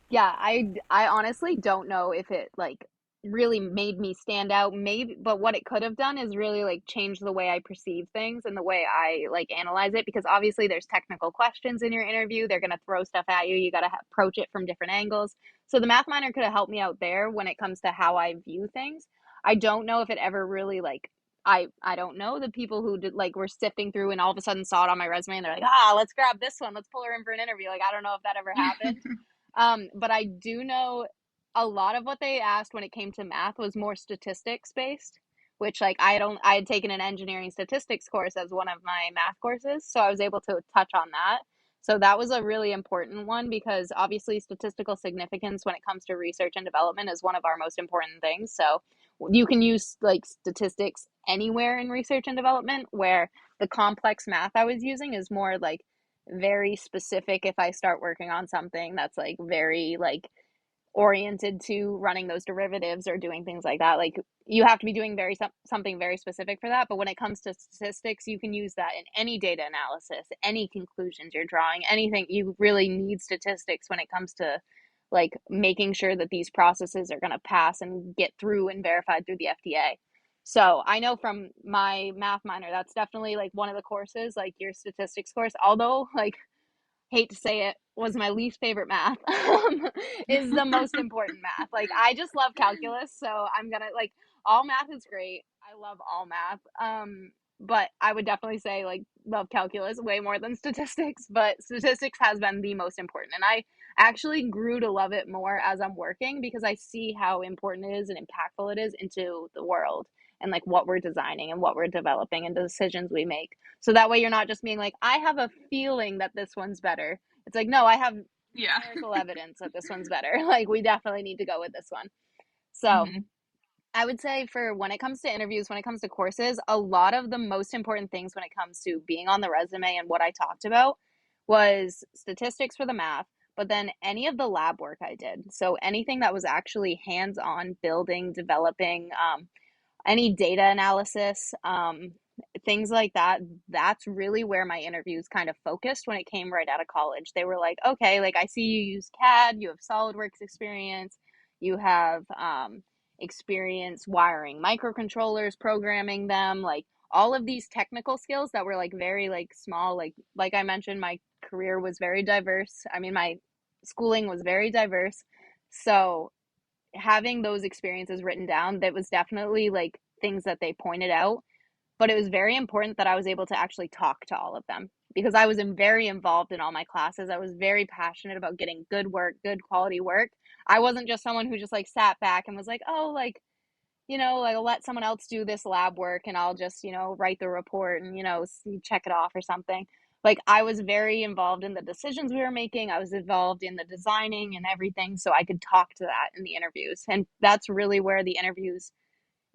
Yeah, I honestly don't know if it like really made me stand out. Maybe, but what it could have done is really like change the way I perceive things and the way I like analyze it, because obviously there's technical questions in your interview. They're going to throw stuff at you. You got to approach it from different angles. So the math minor could have helped me out there when it comes to how I view things. I don't know if it ever really like I don't know the people who did like were sifting through and all of a sudden saw it on my resume and they're like, let's grab this one, let's pull her in for an interview. Like, I don't know if that ever happened. But I do know a lot of what they asked when it came to math was more statistics based, which like I had taken an engineering statistics course as one of my math courses, so I was able to touch on that. So that was a really important one, because obviously statistical significance when it comes to research and development is one of our most important things. So you can use like statistics anywhere in research and development, where the complex math I was using is more like very specific if I start working on something that's like very like oriented to running those derivatives or doing things like that. Like you have to be doing something very specific for that. But when it comes to statistics, you can use that in any data analysis, any conclusions you're drawing, anything. You really need statistics when it comes to like making sure that these processes are going to pass and get through and verified through the FDA. So I know from my math minor, that's definitely like one of the courses, like your statistics course, although like hate to say it, was my least favorite math, is the most important math. Like, I just love calculus, so I'm gonna, like, all math is great. I love all math. But I would definitely say, like, love calculus way more than statistics, but statistics has been the most important. And I actually grew to love it more as I'm working, because I see how important it is and impactful it is into the world and like what we're designing and what we're developing and the decisions we make. So that way you're not just being like, I have a feeling that this one's better. It's like, no, I have numerical evidence that this one's better. Like, we definitely need to go with this one. So I would say for when it comes to interviews, when it comes to courses, a lot of the most important things when it comes to being on the resume and what I talked about was statistics for the math, but then any of the lab work I did. So anything that was actually hands-on building, developing, any data analysis, things like that. That's really where my interviews kind of focused when it came right out of college. They were like, okay, like I see you use CAD, you have SolidWorks experience, you have experience wiring microcontrollers, programming them, like all of these technical skills that were like very like small. Like I mentioned, my career was very diverse. I mean, my schooling was very diverse. So having those experiences written down, that was definitely like things that they pointed out, but it was very important that I was able to actually talk to all of them, because I was very involved in all my classes. I was very passionate about getting good work, good quality work. I wasn't just someone who just like sat back and was like, oh, like, like I'll let someone else do this lab work and I'll just, write the report and, check it off or something. Like, I was very involved in the decisions we were making. I was involved in the designing and everything. So I could talk to that in the interviews. And that's really where the interviews,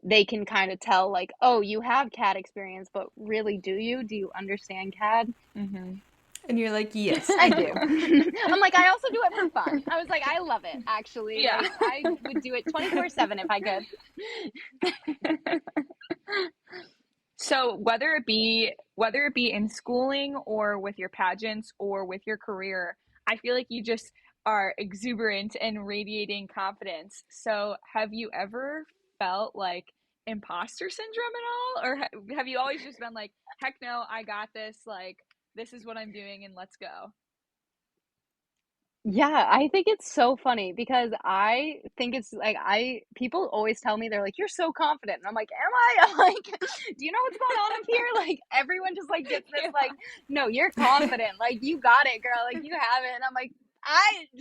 they can kind of tell like, oh, you have CAD experience, but really, do you understand CAD? And you're like, yes, I do. I'm like, I also do it for fun. I was like, I love it, actually. Yeah. Like, I would do it 24/7 if I could. So whether it be in schooling or with your pageants or with your career, I feel like you just are exuberant and radiating confidence. So have you ever felt like imposter syndrome at all? Or have you always just been like, heck no, I got this, like, this is what I'm doing and let's go? Yeah, I think it's so funny, because I think it's like people always tell me, they're like, you're so confident. And I'm like, am I? I'm like, do you know what's going on up here? Like, everyone just like gets this like, no, you're confident. Like, you got it, girl. Like, you have it. And I'm like,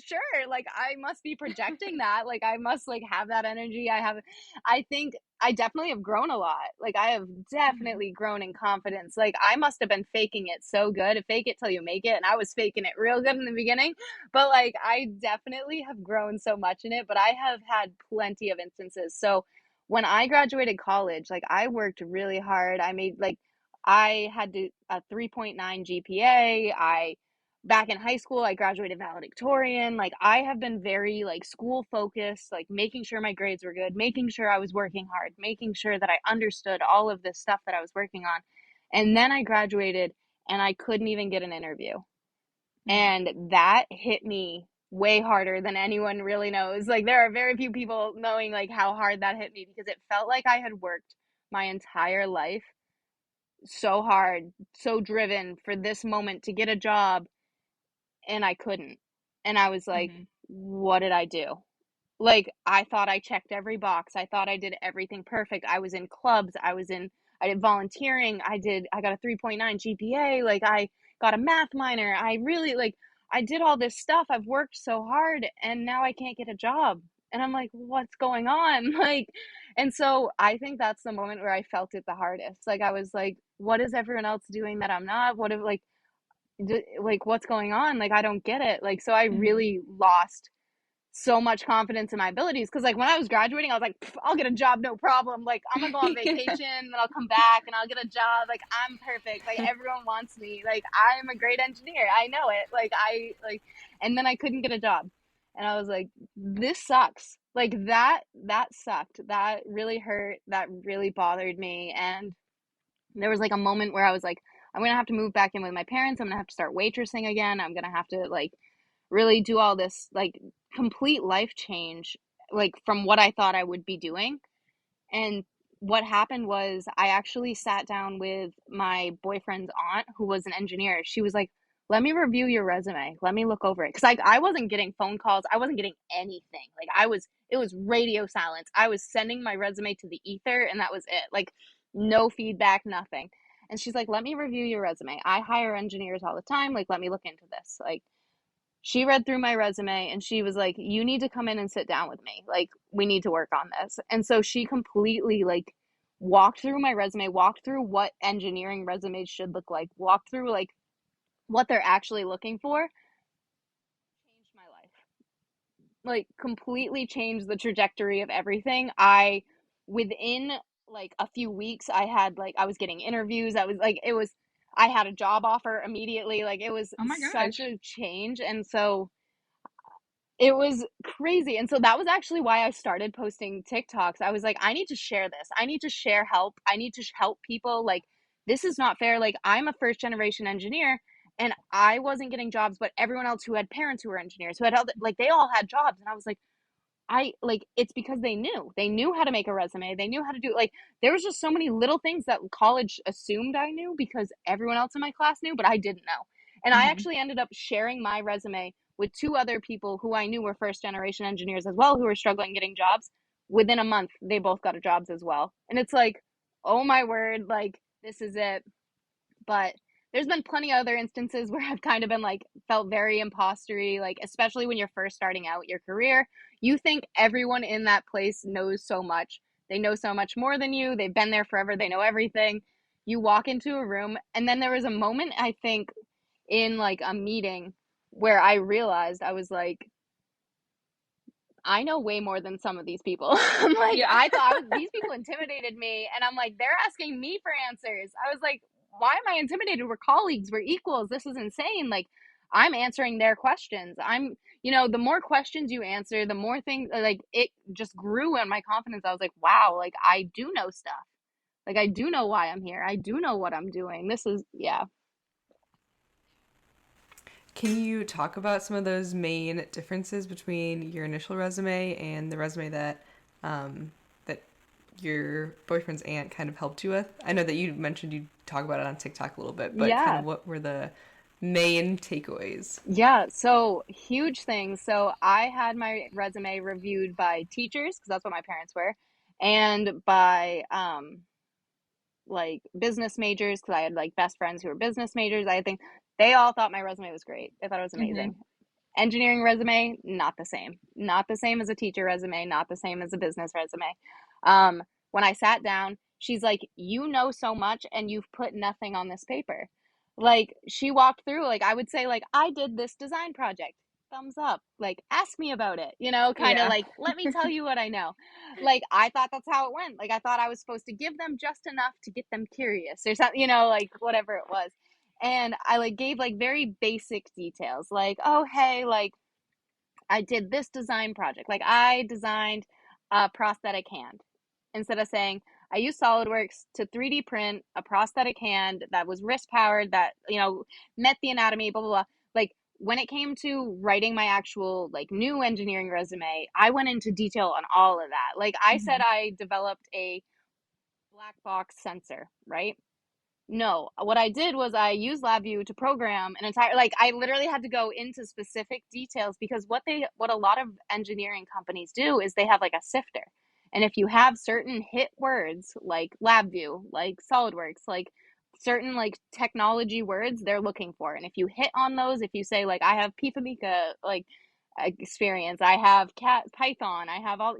sure, like I must be projecting that. Like, I must like have that energy. I think I definitely have grown a lot. Like, I have definitely grown in confidence. Like, I must have been faking it so good. Fake it till you make it. And I was faking it real good in the beginning. But like, I definitely have grown so much in it. But I have had plenty of instances. So when I graduated college, like I worked really hard. I had a 3.9 GPA. Back in high school, I graduated valedictorian. Like, I have been very like school focused, like making sure my grades were good, making sure I was working hard, making sure that I understood all of this stuff that I was working on. And then I graduated and I couldn't even get an interview. And that hit me way harder than anyone really knows. Like, there are very few people knowing like how hard that hit me, because it felt like I had worked my entire life so hard, so driven for this moment to get a job, and I couldn't. And I was like, Mm-hmm. what did I do? Like, I thought I checked every box. I thought I did everything perfect. I was in clubs. I did volunteering. I got a 3.9 GPA. Like, I got a math minor. I did all this stuff. I've worked so hard, and now I can't get a job. And I'm like, what's going on? Like, and so I think that's the moment where I felt it the hardest. Like, I was like, what is everyone else doing that I'm not? Like, what's going on? Like, I don't get it. Like, so I Mm-hmm. really lost so much confidence in my abilities, because like when I was graduating, I was like, I'll get a job, no problem. Like, I'm gonna go on vacation, then I'll come back and I'll get a job. Like, I'm perfect. Like, everyone wants me. Like, I'm a great engineer. I know it. And then I couldn't get a job, and I was like, this sucks. Like, that sucked. That really hurt. That really bothered me. And there was like a moment where I was like, I'm gonna have to move back in with my parents. I'm gonna have to start waitressing again. I'm gonna have to like really do all this like complete life change, like from what I thought I would be doing. And what happened was, I actually sat down with my boyfriend's aunt, who was an engineer. She was like, let me review your resume. Let me look over it. Because I wasn't getting phone calls. I wasn't getting anything. Like, it was radio silence. I was sending my resume to the ether, and that was it. Like, no feedback, nothing. And she's like, let me review your resume. I hire engineers all the time. Like, let me look into this. Like, she read through my resume and she was like, you need to come in and sit down with me. Like, we need to work on this. And so she completely like walked through my resume, walked through what engineering resumes should look like, walked through like what they're actually looking for. Changed my life. Like, completely changed the trajectory of everything. Within like a few weeks, I was getting interviews. I had a job offer immediately. Like, it was Oh my such gosh. a change. And so it was crazy. And so that was actually why I started posting TikToks. I was like, I need to share this. I need to share help. I need to help people. Like, this is not fair. Like, I'm a first generation engineer, and I wasn't getting jobs, but everyone else who had parents who were engineers, who had other, like, they all had jobs. And I was like, it's because they knew how to make a resume. They knew how to do, like, there was just so many little things that college assumed I knew because everyone else in my class knew, but I didn't know. And I Mm-hmm. actually ended up sharing my resume with two other people who I knew were first generation engineers as well, who were struggling getting jobs. Within a month, they both got jobs as well. And it's like, oh my word, like, this is it. But there's been plenty of other instances where I've kind of been like, felt very impostery, like, especially when you're first starting out your career. You think everyone in that place knows so much. They know so much more than you. They've been there forever. They know everything. You walk into a room, and then there was a moment, I think, in like a meeting where I realized, I was like, I know way more than some of these people. I'm like, Yeah. these people intimidated me, and I'm like, they're asking me for answers. I was like, why am I intimidated? We're colleagues, we're equals. This is insane. Like, I'm answering their questions. The more questions you answer, the more things, like, it just grew in my confidence. I was like, wow, like, I do know stuff. Like, I do know why I'm here. I do know what I'm doing. Yeah. Can you talk about some of those main differences between your initial resume and the resume that your boyfriend's aunt kind of helped you with? I know that you mentioned you talk about it on TikTok a little bit, but kind Yeah. of what were the main takeaways? Yeah, so huge things. So I had my resume reviewed by teachers, because that's what my parents were, and by like business majors, because I had like best friends who were business majors. I think they all thought my resume was great. They thought it was Mm-hmm. amazing. Engineering resume, not the same. Not the same as a teacher resume, not the same as a business resume. When I sat down, she's like, you know so much and you've put nothing on this paper. Like, she walked through, like, I would say, like, I did this design project. Thumbs up. Like, ask me about it, kind of Yeah. like, let me tell you what I know. Like, I thought that's how it went. Like, I thought I was supposed to give them just enough to get them curious or something, like, whatever it was. And I like gave like very basic details, like, oh hey, like, I did this design project. Like, I designed a prosthetic hand. Instead of saying, I used SolidWorks to 3D print a prosthetic hand that was wrist powered, that, met the anatomy, blah, blah, blah. Like, when it came to writing my actual like new engineering resume, I went into detail on all of that. Like I said, I developed a black box sensor, right? No, what I did was I used LabVIEW to program an entire, like I literally had to go into specific details because what a lot of engineering companies do is they have like a sifter. And if you have certain hit words like LabVIEW, like SolidWorks, like certain like technology words they're looking for. And if you hit on those, if you say like I have PFAMICA like experience, I have cat Python, I have all,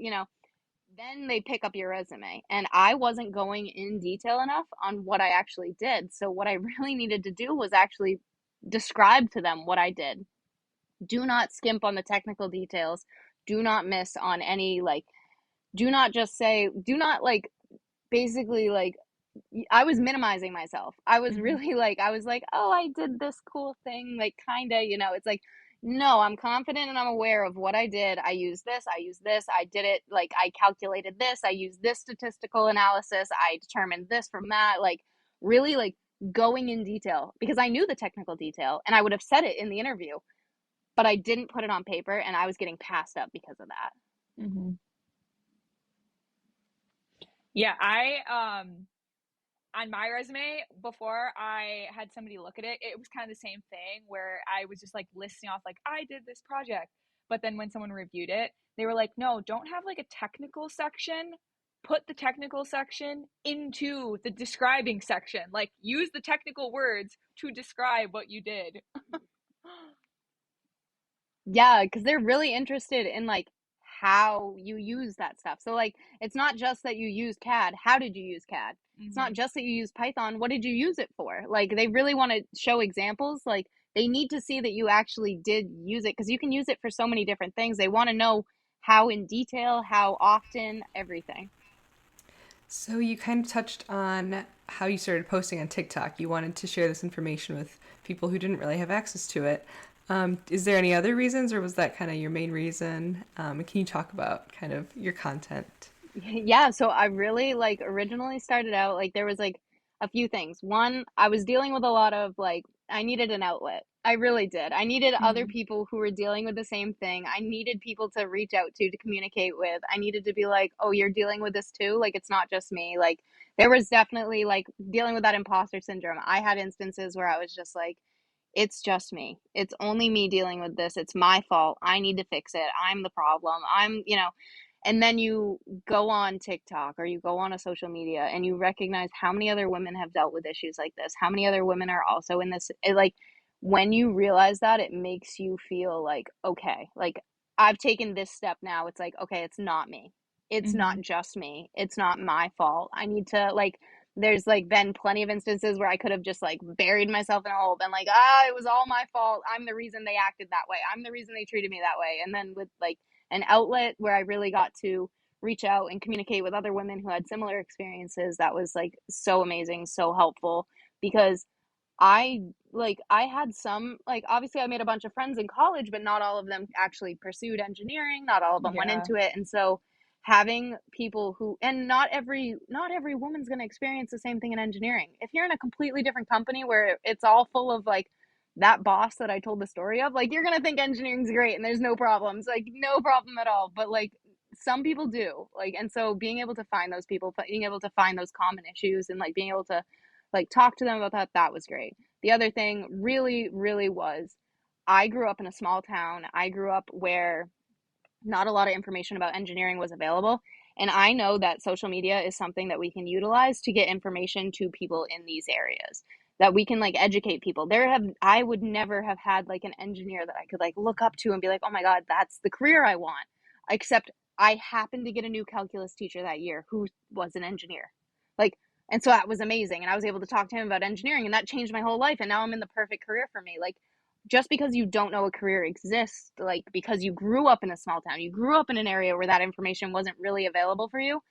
then they pick up your resume. And I wasn't going in detail enough on what I actually did. So what I really needed to do was actually describe to them what I did. Do not skimp on the technical details. Do not miss on any, like, do not just say, do not like, basically like, I was minimizing myself. I was really like, I was like, oh, I did this cool thing, like kind of, it's like, no, I'm confident and I'm aware of what I did. I used this, I did it, like I calculated this, I used this statistical analysis, I determined this from that, like really like going in detail because I knew the technical detail and I would have said it in the interview, but I didn't put it on paper and I was getting passed up because of that. Yeah, on my resume, before I had somebody look at it, it was kind of the same thing where I was just like listing off like I did this project. But then when someone reviewed it, they were like, no, don't have like a technical section. Put the technical section into the describing section. Like use the technical words to describe what you did. Yeah, because they're really interested in like how you use that stuff. So like it's not just that you use CAD. How did you use CAD? It's not just that you use Python. What did you use it for? Like they really want to show examples. Like they need to see that you actually did use it because you can use it for so many different things. They want to know how in detail, how often, everything. So you kind of touched on how you started posting on TikTok. You wanted to share this information with people who didn't really have access to it. Is there any other reasons, or was that kind of your main reason? Can you talk about kind of your content? Yeah, so I really like originally started out like there was like a few things. One, I was dealing with a lot of like I needed an outlet. I really did. I needed other people who were dealing with the same thing. I needed people to reach out to communicate with. I needed to be like, "Oh, you're dealing with this too?" Like it's not just me. Like there was definitely like dealing with that imposter syndrome. I had instances where I was just like, "It's just me. It's only me dealing with this. It's my fault. I need to fix it. I'm the problem. And then you go on TikTok or you go on a social media and you recognize how many other women have dealt with issues like this, how many other women are also in this. Like when you realize that, it makes you feel like, okay, like I've taken this step now. It's like, okay, it's not me. It's not just me. It's not my fault. I need to like, there's like been plenty of instances where I could have just like buried myself in a hole, been like, it was all my fault. I'm the reason they acted that way. I'm the reason they treated me that way. And then with like, an outlet where I really got to reach out and communicate with other women who had similar experiences. That was like so amazing, so helpful because I had some like obviously I made a bunch of friends in college, but not all of them actually pursued engineering, not all of them went into it. And so having people who and not every woman's going to experience the same thing in engineering. If you're in a completely different company where it's all full of like that boss that I told the story of, like you're gonna think engineering's great and there's no problems, like no problem at all. But like some people do, like, and so being able to find those people, being able to find those common issues, and like being able to like talk to them about that was great. The other thing really, really was, I grew up in a small town. I grew up where not a lot of information about engineering was available. And I know that social media is something that we can utilize to get information to people in these areas, that we can like educate people. I would never have had like an engineer that I could like look up to and be like, oh my God, that's the career I want. Except I happened to get a new calculus teacher that year who was an engineer. Like, and so that was amazing. And I was able to talk to him about engineering and that changed my whole life. And now I'm in the perfect career for me. Like, just because you don't know a career exists, like because you grew up in a small town, you grew up in an area where that information wasn't really available for you,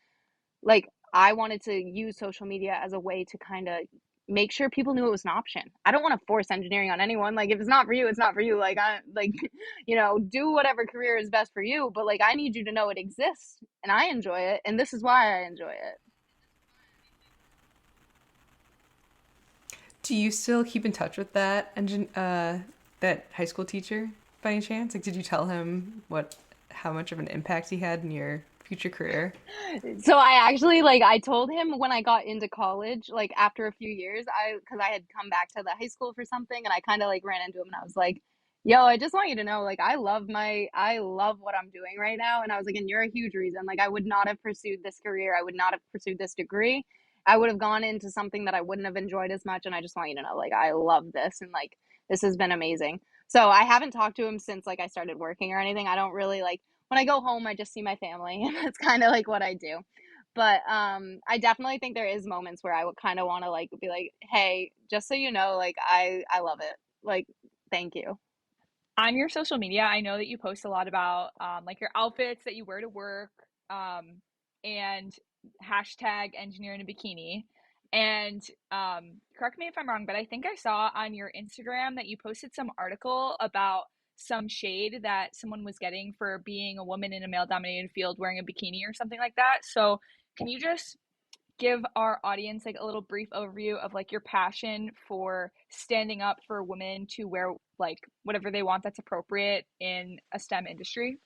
like I wanted to use social media as a way to kind of make sure people knew it was an option. I don't want to force engineering on anyone. Like if it's not for you, it's not for you. Like I like do whatever career is best for you, but like I need you to know it exists and I enjoy it and this is why I enjoy it. Do you still keep in touch with that that high school teacher by any chance? Like, did you tell him how much of an impact he had in your future career? So I actually, like, I told him when I got into college, like after a few years, because I had come back to the high school for something, and I kind of like ran into him, and I was like, yo, I just want you to know, like, I love what I'm doing right now. And I was like, and you're a huge reason. Like, I would not have pursued this career. I would not have pursued this degree. I would have gone into something that I wouldn't have enjoyed as much. And I just want you to know, like, I love this, and like, this has been amazing. So I haven't talked to him since like I started working or anything. I don't really like, when I go home, I just see my family, and that's kind of like what I do. But I definitely think there is moments where I would kind of want to like be like, hey, just so you know, like, I love it. Like, thank you. On your social media, I know that you post a lot about like your outfits that you wear to work, and hashtag engineer in a bikini. And correct me if I'm wrong, but I think I saw on your Instagram that you posted some article about some shade that someone was getting for being a woman in a male dominated field wearing a bikini or something like that. So can you just give our audience like a little brief overview of like your passion for standing up for women to wear like whatever they want that's appropriate in a STEM industry?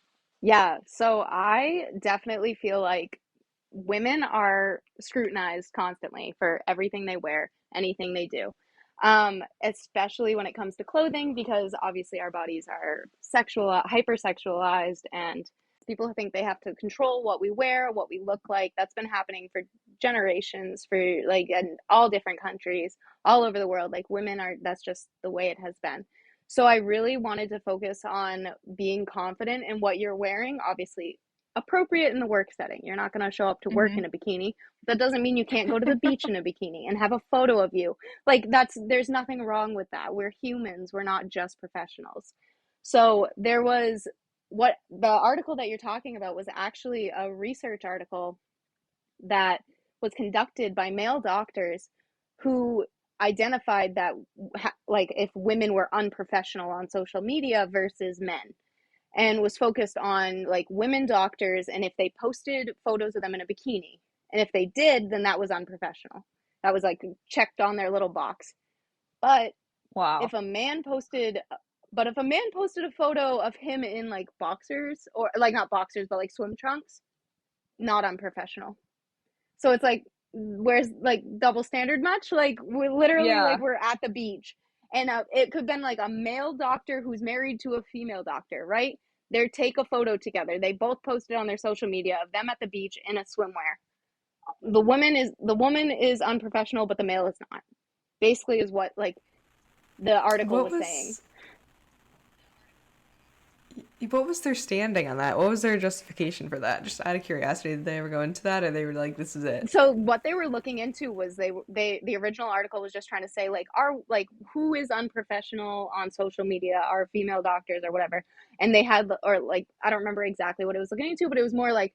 Yeah, so I definitely feel like women are scrutinized constantly for everything they wear, anything they do. Especially when it comes to clothing, because obviously our bodies are hypersexualized, and people think they have to control what we wear, what we look like. That's been happening for generations, for like in all different countries, all over the world. Like, that's just the way it has been. So I really wanted to focus on being confident in what you're wearing, obviously appropriate in the work setting. You're not going to show up to work in a bikini. That doesn't mean you can't go to the beach in a bikini and have a photo of you. Like, there's nothing wrong with that. We're humans. We're not just professionals. So what the article that you're talking about was actually a research article that was conducted by male doctors who identified that, like, if women were unprofessional on social media versus men, and was focused on like women doctors, and if they posted photos of them in a bikini, and if they did, then that was unprofessional. That was like checked on their little box. But Wow. if a man posted a photo of him in like boxers, or like not boxers but like swim trunks, not unprofessional. So it's like, where's like double standard much? Like, we're literally Yeah. like, we're at the beach, and it could have been like a male doctor who's married to a female doctor, right? They take a photo together. They both posted on their social media of them at the beach in a swimwear. The woman is unprofessional, but the male is not. Basically, is what like the article was saying. What was their standing on that? What was their justification for that? Just out of curiosity, did they ever go into that, or they were like, "This is it"? So what they were looking into was the original article was just trying to say like, who is unprofessional on social media, are female doctors or whatever, and they had, or like, I don't remember exactly what it was looking into, but it was more like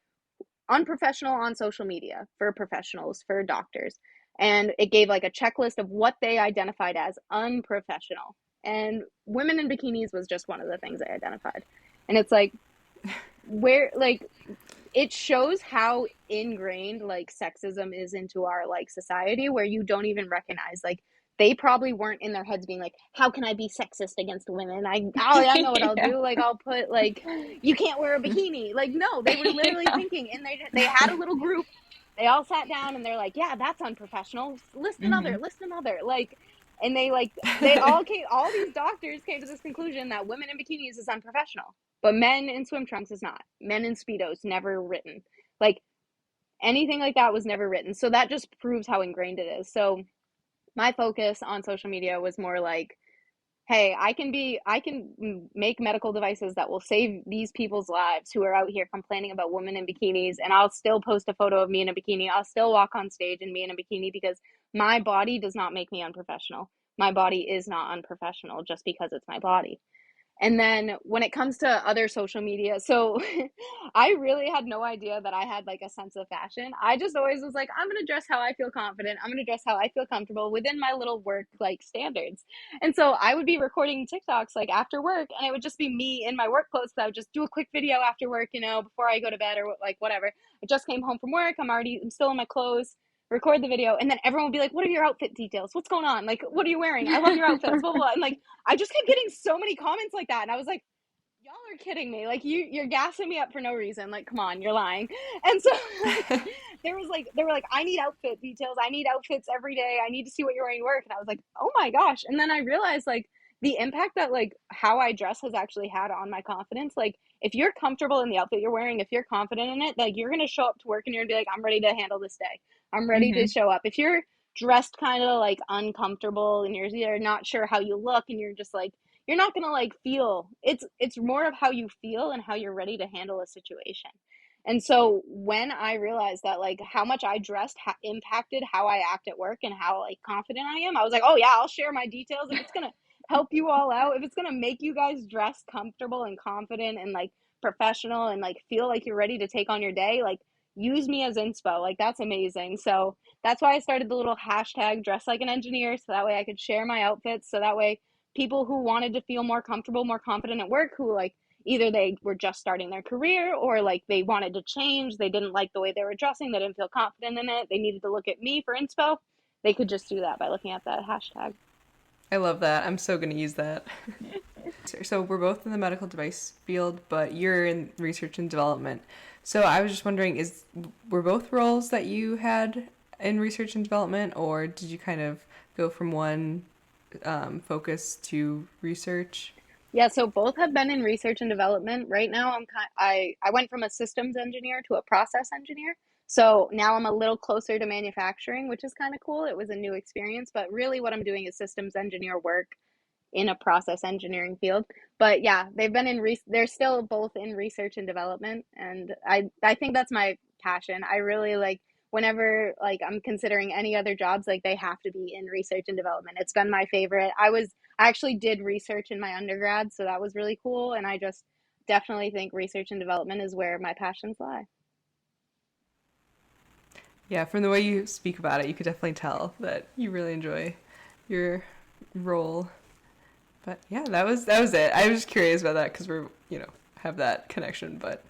unprofessional on social media for professionals, for doctors, and it gave like a checklist of what they identified as unprofessional, and women in bikinis was just one of the things they identified. And it's like, where, like, it shows how ingrained like sexism is into our like society, where you don't even recognize, like, they probably weren't in their heads being like, how can I be sexist against women? I know what I'll do. Like, I'll put like, you can't wear a bikini. Like, no, they were literally thinking, and they had a little group. They all sat down and they're like, yeah, that's unprofessional. List another. Like, and all these doctors came to this conclusion that women in bikinis is unprofessional, but men in swim trunks is not. Men in Speedos, never written. Like, anything like that was never written. So that just proves how ingrained it is. So my focus on social media was more like, hey, I can make medical devices that will save these people's lives who are out here complaining about women in bikinis, and I'll still post a photo of me in a bikini. I'll still walk on stage and me in a bikini, because my body does not make me unprofessional. My body is not unprofessional just because it's my body. And then when it comes to other social media, so I really had no idea that I had like a sense of fashion. I just always was like, I'm going to dress how I feel confident. I'm going to dress how I feel comfortable within my little work like standards. And so I would be recording TikToks like after work, and it would just be me in my work clothes. So I would just do a quick video after work, before I go to bed or like whatever. I just came home from work. I'm still in my clothes. record the video, and then everyone would be like, what are your outfit details? What's going on? Like, what are you wearing? I love your outfits, blah, blah, blah. And like, I just kept getting so many comments like that. And I was like, y'all are kidding me. Like, you're gassing me up for no reason. Like, come on, you're lying. And so they were like, I need outfit details. I need outfits every day. I need to see what you're wearing to work. And I was like, oh my gosh. And then I realized like the impact that like how I dress has actually had on my confidence. Like, if you're comfortable in the outfit you're wearing, if you're confident in it, like you're going to show up to work and you're going to be like, I'm ready to handle this day. I'm ready to show up. If you're dressed kind of like uncomfortable and you're not sure how you look and you're just like, you're not going to like feel, it's more of how you feel and how you're ready to handle a situation. And so when I realized that like how much I dressed impacted how I act at work and how like confident I am, I was like, oh yeah, I'll share my details. If it's going to help you all out, if it's going to make you guys dress comfortable and confident and like professional and like feel like you're ready to take on your day, like use me as inspo. Like, that's amazing. So that's why I started the little hashtag dress like an engineer. So that way I could share my outfits. So that way people who wanted to feel more comfortable, more confident at work, who like either they were just starting their career or like they wanted to change, they didn't like the way they were dressing, they didn't feel confident in it, they needed to look at me for inspo, they could just do that by looking at that hashtag. I love that. I'm so going to use that. So we're both in the medical device field, but you're in research and development. So I was just wondering, were both roles that you had in research and development, or did you kind of go from one focus to research? Yeah, so both have been in research and development. Right now, I went from a systems engineer to a process engineer. So now I'm a little closer to manufacturing, which is kind of cool. It was a new experience, but really what I'm doing is systems engineer work in a process engineering field. But yeah, they're still both in research and development, and I think that's my passion. I really like whenever like I'm considering any other jobs, like they have to be in research and development. It's been my favorite. I actually did research in my undergrad, so that was really cool, and I just definitely think research and development is where my passions lie. Yeah, from the way you speak about it, you could definitely tell that you really enjoy your role. But yeah, that was it. I was just curious about that because we're, have that connection. But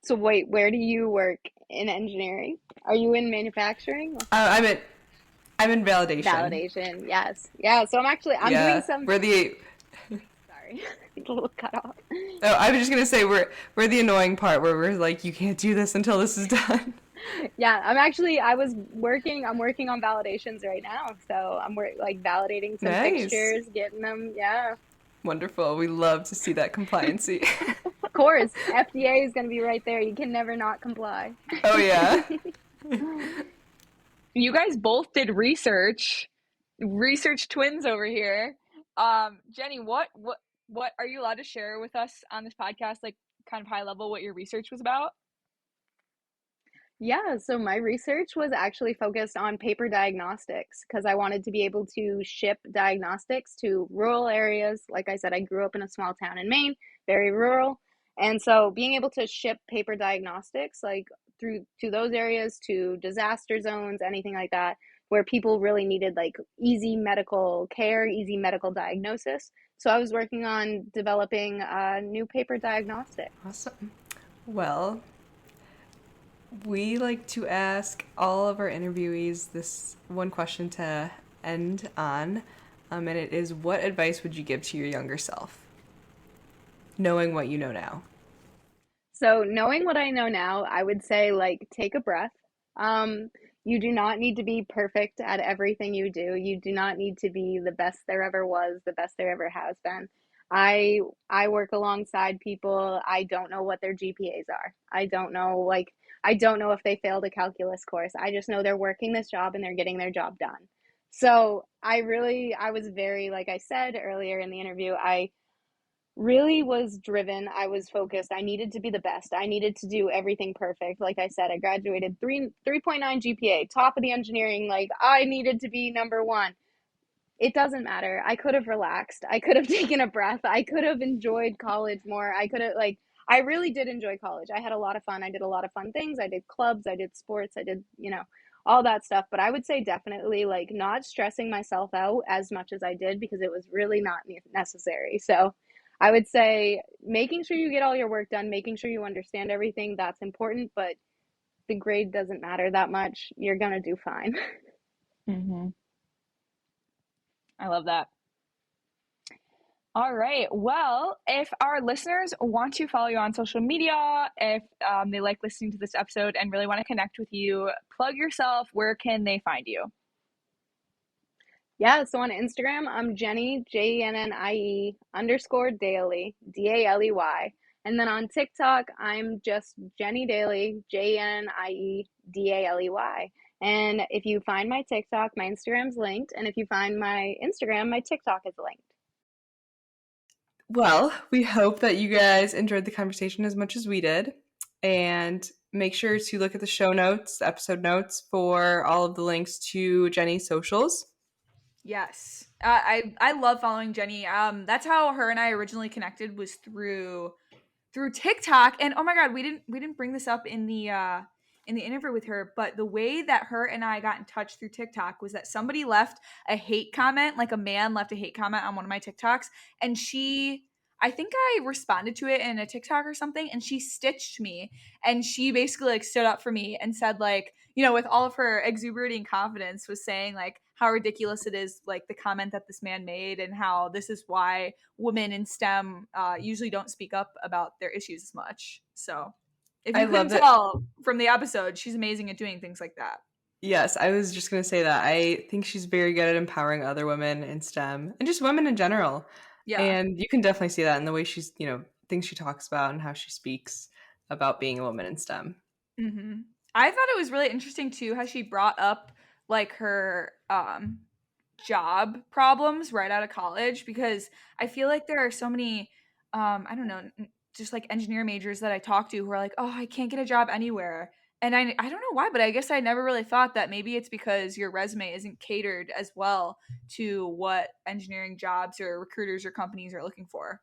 so wait, where do you work in engineering? Are you in manufacturing? I'm in validation. Validation, yes, yeah. So I'm doing some. Sorry, a little cut off. Oh, I was just gonna say we're the annoying part where we're like, you can't do this until this is done. Yeah, I'm working on validations right now. So I'm like validating some fixtures, getting them, yeah. Wonderful. We love to see that compliancy. Of course, FDA is going to be right there. You can never not comply. Oh, yeah. You guys both did research twins over here. Jennie, what are you allowed to share with us on this podcast, like kind of high level, what your research was about? Yeah, so my research was actually focused on paper diagnostics because I wanted to be able to ship diagnostics to rural areas. Like I said, I grew up in a small town in Maine, very rural. And so being able to ship paper diagnostics like through to those areas, to disaster zones, anything like that, where people really needed like easy medical care, easy medical diagnosis. So I was working on developing a new paper diagnostic. Awesome. Well, we like to ask all of our interviewees this one question to end on, and it is, what advice would you give to your younger self, knowing what you know now? So knowing what I know now, I would say like take a breath. You do not need to be perfect at everything you do. You do not need to be the best there ever was, the best there ever has been. I work alongside people. I don't know what their GPAs are. I don't know if they failed a calculus course. I just know they're working this job and they're getting their job done. So I was very, like I said earlier in the interview, I really was driven. I was focused. I needed to be the best. I needed to do everything perfect. Like I said, I graduated 3.9 GPA, top of the engineering. Like I needed to be number one. It doesn't matter. I could have relaxed. I could have taken a breath. I could have enjoyed college more. I really did enjoy college. I had a lot of fun. I did a lot of fun things. I did clubs. I did sports. I did, all that stuff. But I would say definitely like not stressing myself out as much as I did because it was really not necessary. So I would say making sure you get all your work done, making sure you understand everything, that's important, but the grade doesn't matter that much. You're gonna do fine. Mm-hmm. I love that. All right. Well, if our listeners want to follow you on social media, if they like listening to this episode and really want to connect with you, plug yourself. Where can they find you? Yeah, so on Instagram, I'm Jennie, JENNIE _Daley, DALEY. And then on TikTok, I'm just Jennie Daley, JENNIE DALEY. And if you find my TikTok, my Instagram's linked. And if you find my Instagram, my TikTok is linked. Well, we hope that you guys enjoyed the conversation as much as we did. And make sure to look at the show notes, the episode notes, for all of the links to Jennie's socials. Yes. I love following Jennie. That's how her and I originally connected, was through TikTok. And oh my God, we didn't bring this up in the interview with her, but the way that her and I got in touch through TikTok was that somebody left a hate comment, like a man left a hate comment on one of my TikToks, and I think I responded to it in a TikTok or something, and she stitched me, and she basically like stood up for me and said, like, you know, with all of her exuberating confidence, was saying like how ridiculous it is, like the comment that this man made, and how this is why women in STEM usually don't speak up about their issues as much. So if you couldn't tell from the episode, she's amazing at doing things like that. Yes, I was just going to say that. I think she's very good at empowering other women in STEM and just women in general. Yeah. And you can definitely see that in the way she's, you know, things she talks about and how she speaks about being a woman in STEM. Mm-hmm. I thought it was really interesting, too, how she brought up, like, her job problems right out of college, because I feel like there are so many, I don't know, just, like, engineer majors that I talk to who are like, oh, I can't get a job anywhere. And I don't know why, but I guess I never really thought that maybe it's because your resume isn't catered as well to what engineering jobs or recruiters or companies are looking for.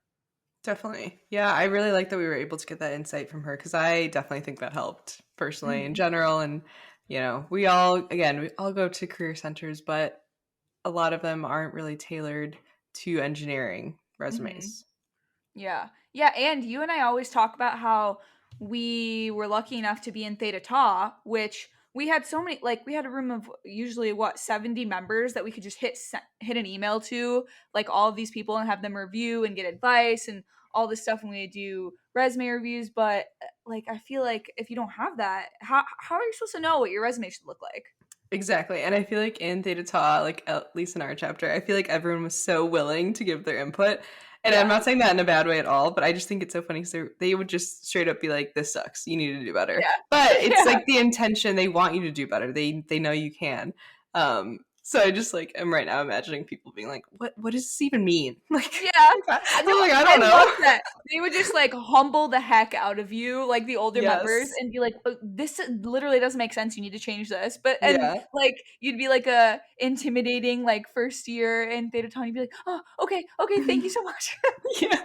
Definitely. Yeah, I really like that we were able to get that insight from her, because I definitely think that helped personally in general. And, you know, we all go to career centers, but a lot of them aren't really tailored to engineering resumes. Yeah. Yeah, and you and I always talk about how we were lucky enough to be in Theta Tau, which we had so many, like, we had a room of usually 70 members that we could just hit an email to, like, all of these people, and have them review and get advice and all this stuff when we do resume reviews. But like, I feel like if you don't have that, how are you supposed to know what your resume should look like? Exactly. And I feel like in Theta Tau, like at least in our chapter, I feel like everyone was so willing to give their input. And I'm not saying that in a bad way at all, but I just think it's so funny because they would just straight up be like, this sucks. You need to do better. Yeah. But it's like the intention. They want you to do better. They know you can. So I just like am right now imagining people being like, what does this even mean? Like, yeah. I don't know. Love that. They would just like humble the heck out of you, like the older members, and be like, oh, this literally doesn't make sense. You need to change this. But like you'd be like a intimidating like first year in Theta Tau, you'd be like, oh, okay, thank you so much. Yeah.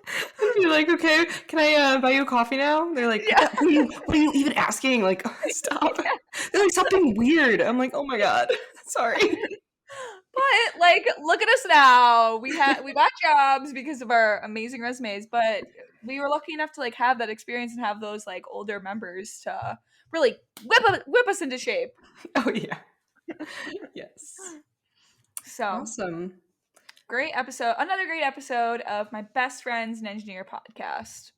I'd be like, okay, can I buy you a coffee now? They're like, what are you even asking? Like, oh, stop. Yeah. They're like, stop being weird. I'm like, oh my God, sorry. But like, look at us now. We got jobs because of our amazing resumes, but we were lucky enough to like have that experience and have those like older members to really whip us into shape. Oh yeah. Yes. So awesome. Great episode. Another great episode of my Best Friends in Engineer podcast.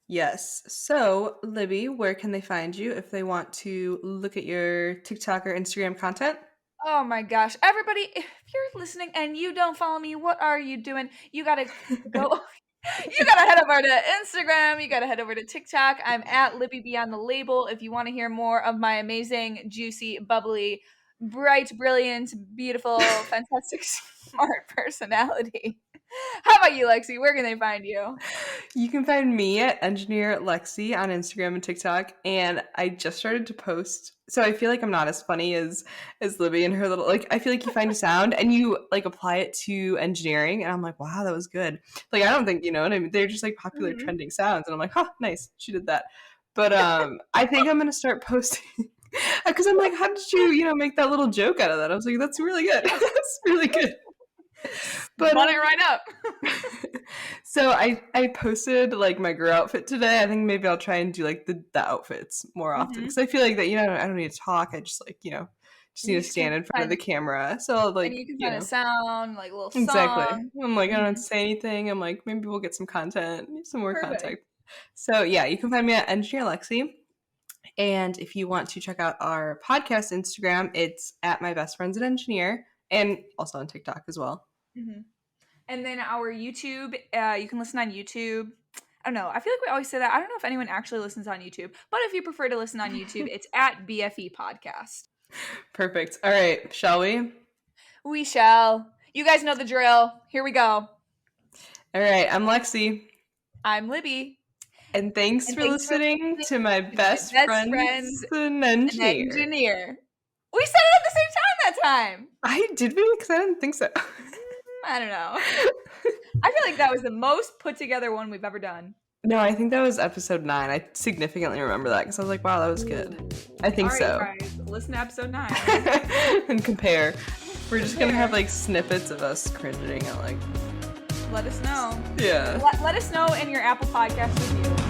Yes. So, Libby, where can they find you if they want to look at your TikTok or Instagram content? Oh my gosh. Everybody, if you're listening and you don't follow me, what are you doing? You got to go. You got to head over to Instagram. You got to head over to TikTok. I'm at Libby Beyond the Label. If you want to hear more of my amazing, juicy, bubbly, bright, brilliant, beautiful, fantastic, smart personality. How about you, Lexi? Where can they find you? You can find me at Engineer Lexi on Instagram and TikTok. And I just started to post. So I feel like I'm not as funny as Libby and her little, like, I feel like you find a sound and you like apply it to engineering. And I'm like, wow, that was good. Like, I don't think, you know what I mean? They're just like popular trending sounds. And I'm like, huh, nice. She did that. But I think I'm going to start posting. Because I'm like, how did you make that little joke out of that? I was like, that's really good. That's really good. But run it right up. So I posted like my girl outfit today. I think maybe I'll try and do like the outfits more often because I feel like that, I don't need to talk. I just like, just need to stand in front of the camera. So like, and you can find a sound, like a little exactly. song. I'm like, I don't say anything. I'm like, maybe we'll get some content, some more Perfect. content. So yeah, you can find me at Engineer Lexi. And if you want to check out our podcast Instagram, it's at My Best Friends at Engineer, and also on TikTok as well. Mm-hmm. And then our YouTube, you can listen on YouTube. I don't know. I feel like we always say that. I don't know if anyone actually listens on YouTube, but if you prefer to listen on YouTube, it's at BFE Podcast. Perfect. All right. Shall we? We shall. You guys know the drill. Here we go. All right. I'm Lexi. I'm Libby. And thanks for listening to My Best Friends an Engineer. We said it at the same time that time. Did we? Because I didn't think so. I don't know. I feel like that was the most put together one we've ever done. No, I think that was episode 9. I significantly remember that because I was like, wow, that was good. I think so. Guys, listen to episode 9. And compare. We're just going to have like snippets of us cringing at like. Let us know. Yeah. Let us know in your Apple Podcast review.